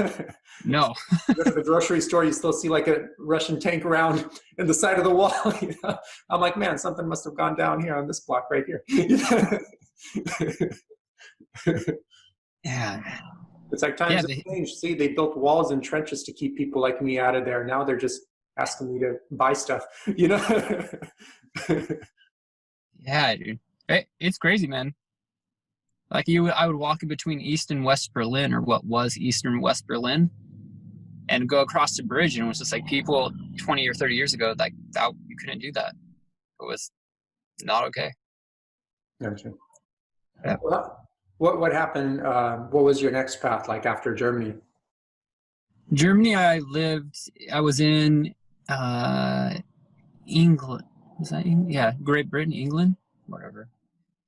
No. You go to the grocery store, you still see like a Russian tank around in the side of the wall. You know? I'm like, man, something must have gone down here on this block right here. Yeah. It's like times have changed. See, they built walls and trenches to keep people like me out of there. Now they're just asking me to buy stuff, you know? Yeah, dude. It's crazy, man. Like I would walk in between East and West Berlin, or what was East and West Berlin, and go across the bridge, and it was just like people 20 or 30 years ago, like that, you couldn't do that. It was not okay. Gotcha. Yeah. Well, what happened? What was your next path like after Germany? Germany, I was in England. was that yeah, Great Britain, England, whatever,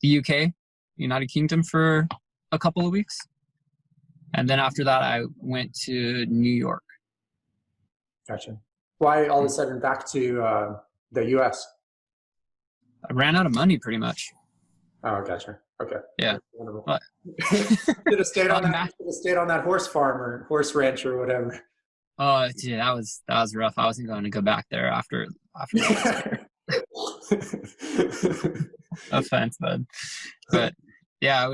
the UK, United Kingdom for a couple of weeks. And then after that, I went to New York. Gotcha. Why all of a sudden back to the U.S.? I ran out of money pretty much. Oh, gotcha. Okay. Yeah. But, Should have stayed on that. Should have stayed on that horse farm or horse ranch or whatever. Oh, yeah, that was rough. I wasn't going to go back there after offense, but yeah,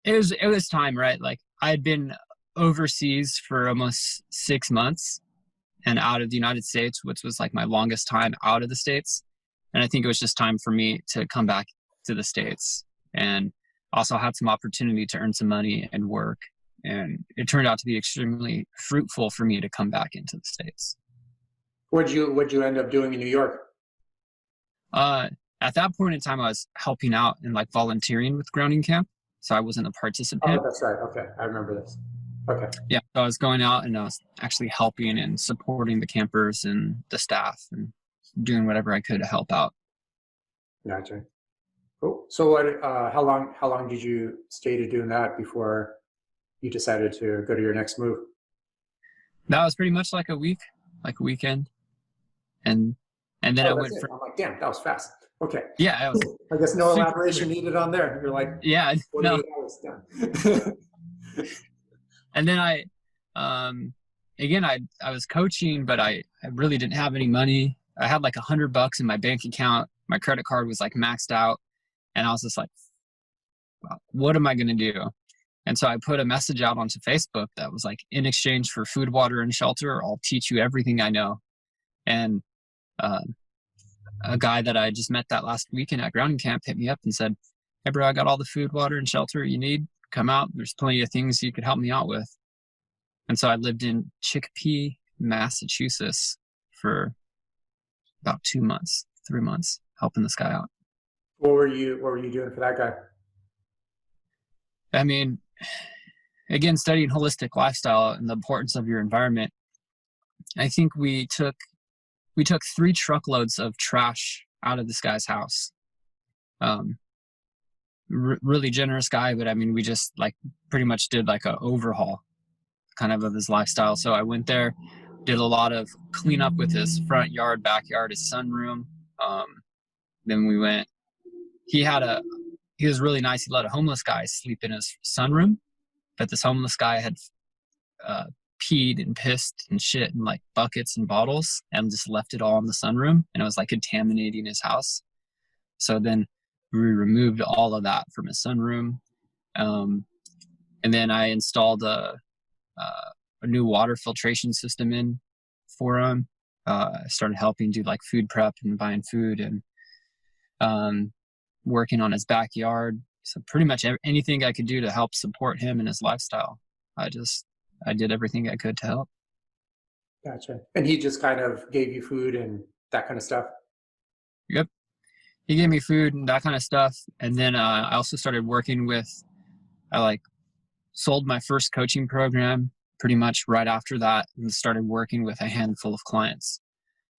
it was time, right? Like I had been overseas for almost 6 months and out of the United States, which was like my longest time out of the States. And I think it was just time for me to come back to the States, and also had some opportunity to earn some money and work. And it turned out to be extremely fruitful for me to come back into the States. What'd you end up doing in New York? At that point in time, I was helping out and like volunteering with grounding camp. So I wasn't a participant. Oh, that's right. Okay. I remember this. Okay. Yeah. So I was going out and I was actually helping and supporting the campers and the staff and doing whatever I could to help out. Gotcha. Cool. So what, how long did you stay to doing that before you decided to go to your next move? That was pretty much like a weekend. And then I went I'm like, damn, that was fast. Okay. Yeah. I guess no elaboration needed on there. You're like, yeah, 48 hours done. And then I was coaching, but I really didn't have any money. I had like $100 in my bank account. My credit card was like maxed out. And I was just like, well, what am I going to do? And so I put a message out onto Facebook that was like, in exchange for food, water, and shelter, I'll teach you everything I know. And a guy that I just met that last weekend at grounding camp hit me up and said, hey bro, I got all the food, water, and shelter you need. Come out. There's plenty of things you could help me out with. And so I lived in Chicopee, Massachusetts for about 2 months, 3 months, helping this guy out. What were you doing for that guy? I mean, again, studying holistic lifestyle and the importance of your environment. I think we took 3 truckloads of trash out of this guy's house. Really generous guy, but I mean, we just like pretty much did like a overhaul kind of his lifestyle. So I went there, did a lot of cleanup with his front yard, backyard, his sunroom. Then we went, he was really nice. He let a homeless guy sleep in his sunroom, but this homeless guy had peed and pissed and shit in like buckets and bottles and just left it all in the sunroom, and it was like contaminating his house. So then we removed all of that from his sunroom. And then I installed a new water filtration system in for him. I started helping do like food prep and buying food and working on his backyard. So pretty much anything I could do to help support him in his lifestyle. I did everything I could to help. Gotcha. And he just kind of gave you food and that kind of stuff? Yep. He gave me food and that kind of stuff. And then I also started working I sold my first coaching program pretty much right after that and started working with a handful of clients.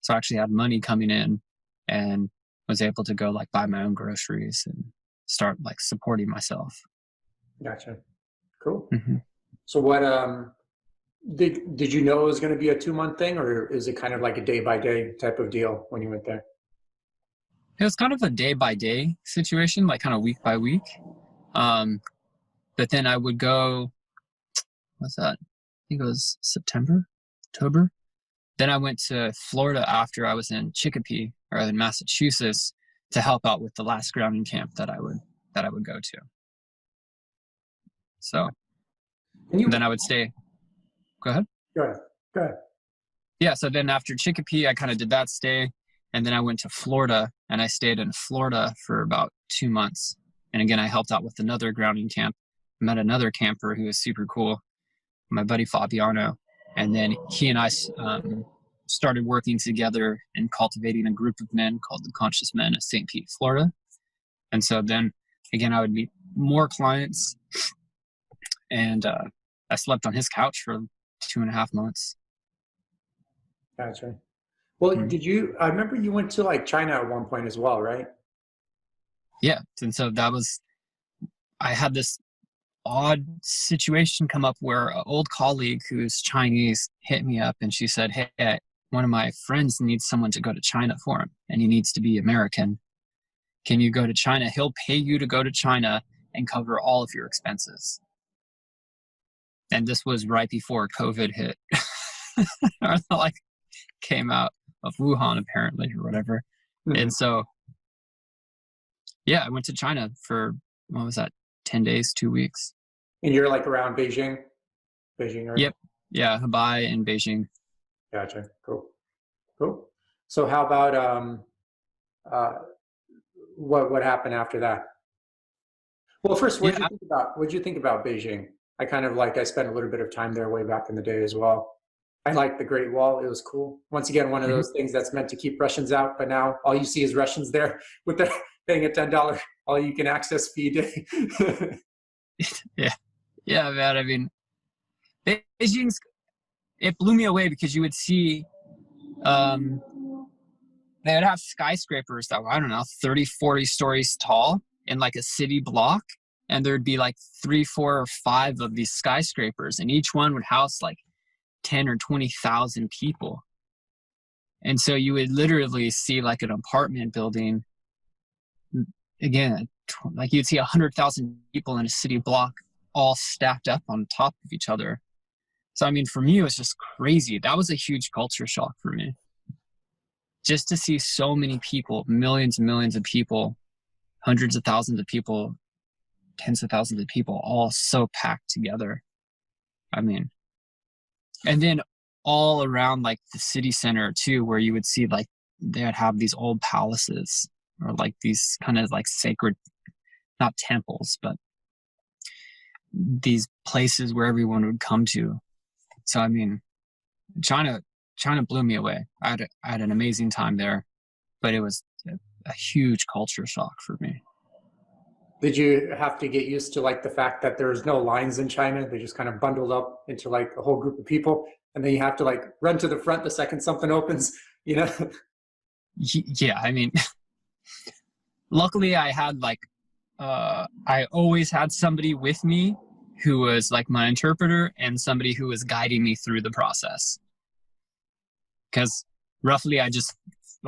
So I actually had money coming in and was able to go like buy my own groceries and start like supporting myself. Gotcha. Cool. Mm-hmm. So what, did you know it was going to be a 2-month thing, or is it kind of like a day by day type of deal when you went there? It was kind of a day by day situation, like kind of week by week. But then I would go, what's that? I think it was September, October. Then I went to Florida after I was in Chicopee or in Massachusetts to help out with the last grounding camp that I would go to. So then I would stay. Go ahead. Go ahead. Yeah. So then after Chicopee, I kind of did that stay. And then I went to Florida and I stayed in Florida for about 2 months. And again, I helped out with another grounding camp. I met another camper who was super cool, my buddy Fabiano. And then he and I started working together and cultivating a group of men called the Conscious Men of St. Pete, Florida. And so then again, I would meet more clients, and I slept on his couch for 2.5 months. Gotcha. Well, Mm. I remember you went to like China at one point as well, right? Yeah. And so I had this odd situation come up where an old colleague who's Chinese hit me up and she said, "Hey, one of my friends needs someone to go to China for him and he needs to be American. Can you go to China? He'll pay you to go to China and cover all of your expenses." And this was right before COVID hit. Or like came out of Wuhan apparently or whatever. Mhm. And so, yeah, I went to China for, what was that, 10 days, 2 weeks. And you're like around Beijing area? Yep. Yeah, Hubei and Beijing. Gotcha. Cool. Cool. So how about uh, what happened after that? Well, first, Yeah. what did you think about Beijing? I spent a little bit of time there way back in the day as well. I liked the Great Wall. It was cool. Once again, one of Mhm. those things that's meant to keep Russians out, but now all you see is Russians there with their paying a $10 all you can access fee day. Yeah. Yeah, man. I mean, Beijing's, it blew me away because you would see, um, they would have skyscrapers that were, I don't know, 30, 40 stories tall in like a city block. And there'd be like 3, 4, or 5 of these skyscrapers, and each one would house like 10 or 20,000 people. And so you would literally see like an apartment building, again, like you'd see 100,000 people in a city block all stacked up on top of each other. So, I mean, for me, it was just crazy. That was a huge culture shock for me. Just to see so many people, millions and millions of people, hundreds of thousands of people, tens of thousands of people, all so packed together. I mean, and then all around like the city center too, where you would see like they'd have these old palaces or like these kind of like sacred, not temples, but these places where everyone would come to. So, I mean, China, China blew me away. I had an amazing time there, but it was a huge culture shock for me. Did you have to get used to like the fact that there's no lines in China? They just kind of bundled up into like a whole group of people, and then you have to like run to the front the second something opens, you know? Yeah, I mean, luckily I had like, I always had somebody with me who was like my interpreter and somebody who was guiding me through the process. Because roughly I just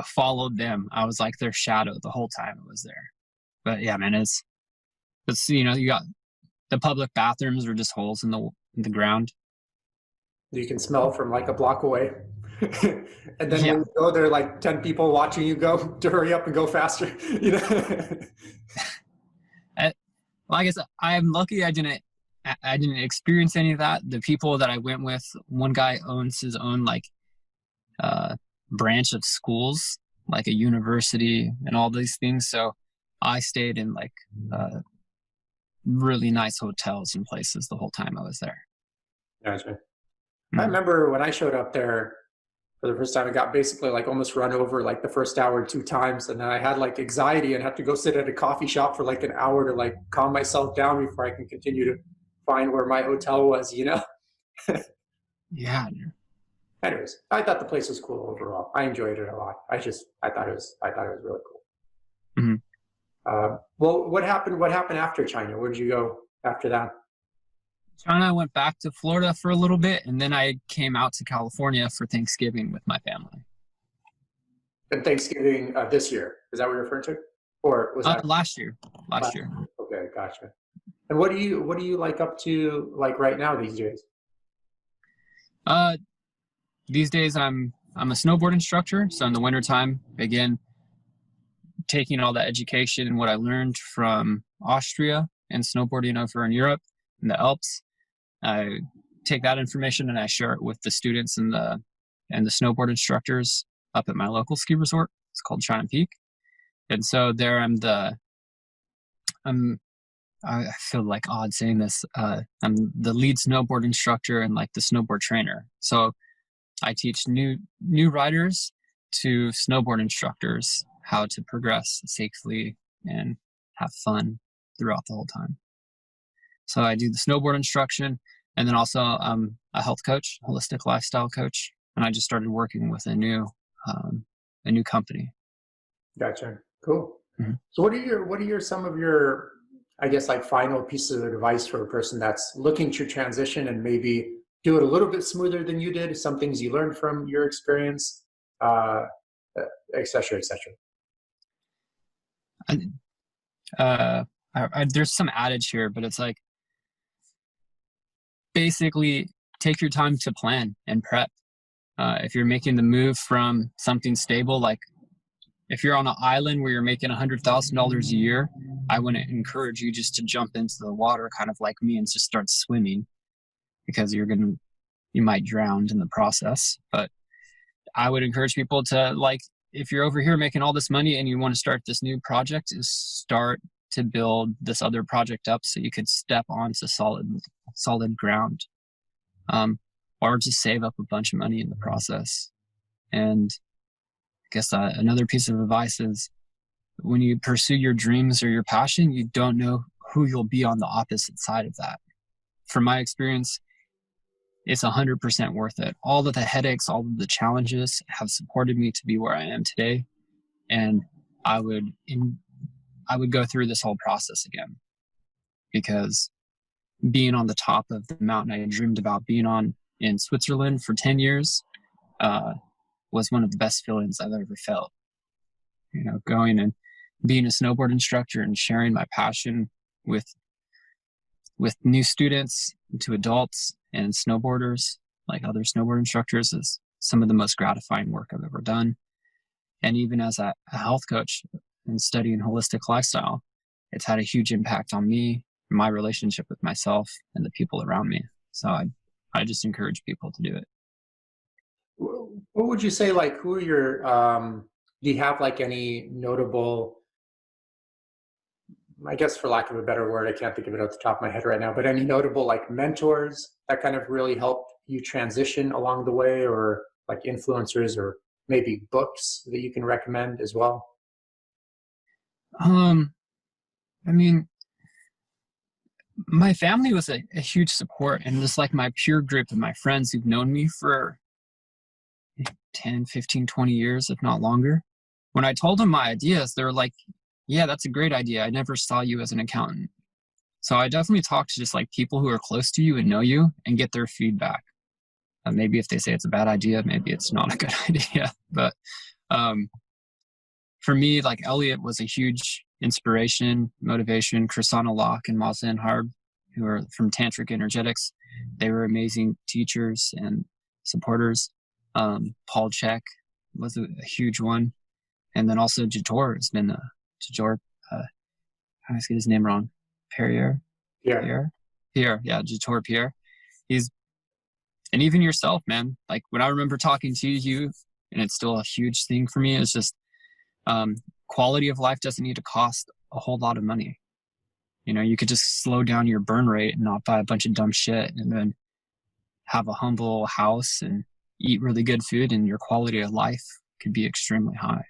followed them. I was like their shadow the whole time I was there. But yeah, man, it's you got the public bathrooms are just holes in the ground. You can smell from like a block away. And then when Yeah. you go, there are like 10 people watching you go to hurry up and go faster, you know? Well, I guess I'm lucky I didn't experience any of that. The people that I went with, one guy owns his own like branch of schools, like a university and all these things. So I stayed in like really nice hotels and places the whole time I was there. Gotcha. I Mm. remember when I showed up there for the first time, I got basically like almost run over like the first hour 2 times. And then I had like anxiety and had to go sit at a coffee shop for like an hour to like calm myself down before I can continue to find where my hotel was, you know? Yeah. Anyways, I thought the place was cool overall. I enjoyed it a lot. I thought it was really cool. Mhm. Well, what happened? What happened after China? Where did you go after that? China, I went back to Florida for a little bit, and then I came out to California for Thanksgiving with my family. And Thanksgiving this year, is that what you're referring to, or was that Last year. Last last year. year? Okay, gotcha. And what do you like up to like right now these days? Uh, these days I'm a snowboard instructor, so in the wintertime, again, taking all that education and what I learned from Austria and snowboarding over in Europe in the Alps, I take that information and I share it with the students and the snowboard instructors up at my local ski resort. It's called China Peak. And so there I feel like odd saying this. I'm the lead snowboard instructor and like the snowboard trainer. So I teach new riders to snowboard instructors how to progress safely and have fun throughout the whole time. So I do the snowboard instruction, and then also I'm a health coach, holistic lifestyle coach, and I just started working with a new a new company. Gotcha. Cool. Mm-hmm. So what are your some of your, I guess, like final pieces of advice for a person that's looking to transition and maybe do it a little bit smoother than you did, some things you learned from your experience, uh, et cetera, et cetera. There's some adage here, but it's like, basically take your time to plan and prep. If you're making the move from something stable, like if you're on an island where you're making $100,000 a year, I wouldn't encourage you just to jump into the water kind of like me and just start swimming, because you might drown in the process. But I would encourage people to, like, if you're over here making all this money and you want to start this new project, is start to build this other project up so you could step onto solid ground, or just save up a bunch of money in the process. And I guess another piece of advice is, when you pursue your dreams or your passion, you don't know who you'll be on the opposite side of that. From my experience, it's 100% worth it. All of the headaches, all of the challenges have supported me to be where I am today. And I would go through this whole process again, because being on the top of the mountain I dreamed about being on in Switzerland for 10 years was one of the best feelings I've ever felt. You know, going and being a snowboard instructor and sharing my passion with new students, to adults and snowboarders, like other snowboard instructors, is some of the most gratifying work I've ever done. And even as a health coach and studying holistic lifestyle, it's had a huge impact on me, my relationship with myself, and the people around me. So I just encourage people to do it. What would you say, like, who are your, do you have like any notable, I guess for lack of a better word, I can't think of it off the top of my head right now, but any notable like mentors that kind of really helped you transition along the way, or like influencers, or maybe books that you can recommend as well? I mean, my family was a huge support, and just like my peer group of my friends who've known me for 10, 15, 20 years, if not longer. When I told them my ideas, they were like, yeah, that's a great idea. I never saw you as an accountant. So I definitely talk to just like people who are close to you and know you and get their feedback. Maybe if they say it's a bad idea, maybe it's not a good idea. But for me, like Elliot was a huge inspiration, motivation. Chrisana Locke and Mazen Harb, who are from Tantric Energetics, they were amazing teachers and supporters. Paul Chek was a huge one. And then also Jator has been Jator, I always get his name wrong. Pierre? Yeah, Jator Pierre. And even yourself, man. Like when I remember talking to you, and it's still a huge thing for me, it's just quality of life doesn't need to cost a whole lot of money. You know, you could just slow down your burn rate and not buy a bunch of dumb shit, and then have a humble house and eat really good food, and your quality of life could be extremely high.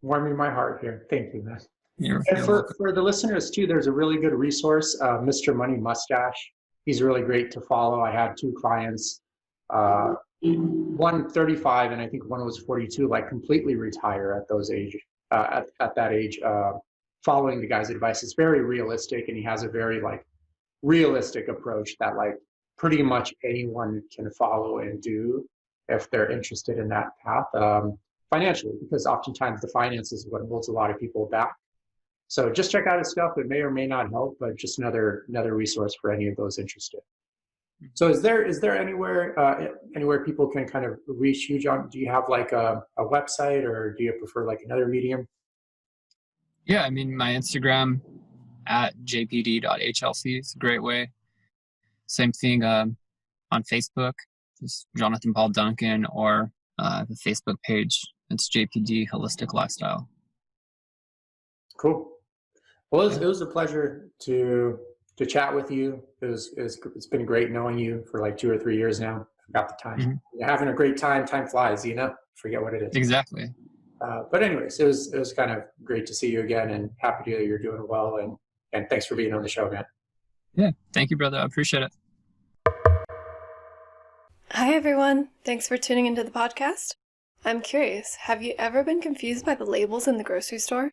Warming my heart here. Thank you, man. You're for the listeners too, there's a really good resource, Mr. Money Mustache. He's really great to follow. I had 2 clients, one 35 and I think one was 42, like completely retire at those age, at that age, following the guy's advice. It's very realistic, and he has a very like realistic approach that like pretty much anyone can follow and do if they're interested in that path, financially, because oftentimes the finances is what holds a lot of people back. So just check out his stuff. It may or may not help, but just another resource for any of those interested. So is there anywhere people can kind of reach you, John? Do you have like a website, or do you prefer like another medium? Yeah, I mean, my Instagram at jpd.hlc is a great way. Same thing on Facebook, just Johnathan Paul Duncan, or the Facebook page. It's JPD Holistic Lifestyle. Cool. Well, it was a pleasure to chat with you. It's been great knowing you for like 2 or 3 years now. Forgot the time. Mm-hmm. You're having a great time. Time flies, you know. Forget what it is. Exactly. But anyways, it was kind of great to see you again, and happy to hear you're doing well. And thanks for being on the show, man. Yeah, thank you, brother. I appreciate it. Hi, everyone. Thanks for tuning into the podcast. I'm curious, have you ever been confused by the labels in the grocery store?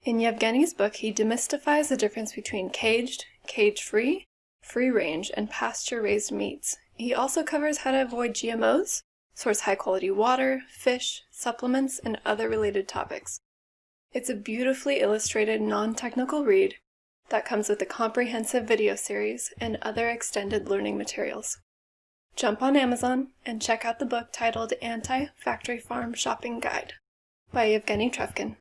In Yevgeny's book, he demystifies the difference between caged, cage-free, free-range, and pasture-raised meats. He also covers how to avoid GMOs, source high-quality water, fish, supplements, and other related topics. It's a beautifully illustrated, non-technical read that comes with a comprehensive video series and other extended learning materials. Jump on Amazon and check out the book titled Anti-Factory Farm Shopping Guide by Evgeny Trufkin.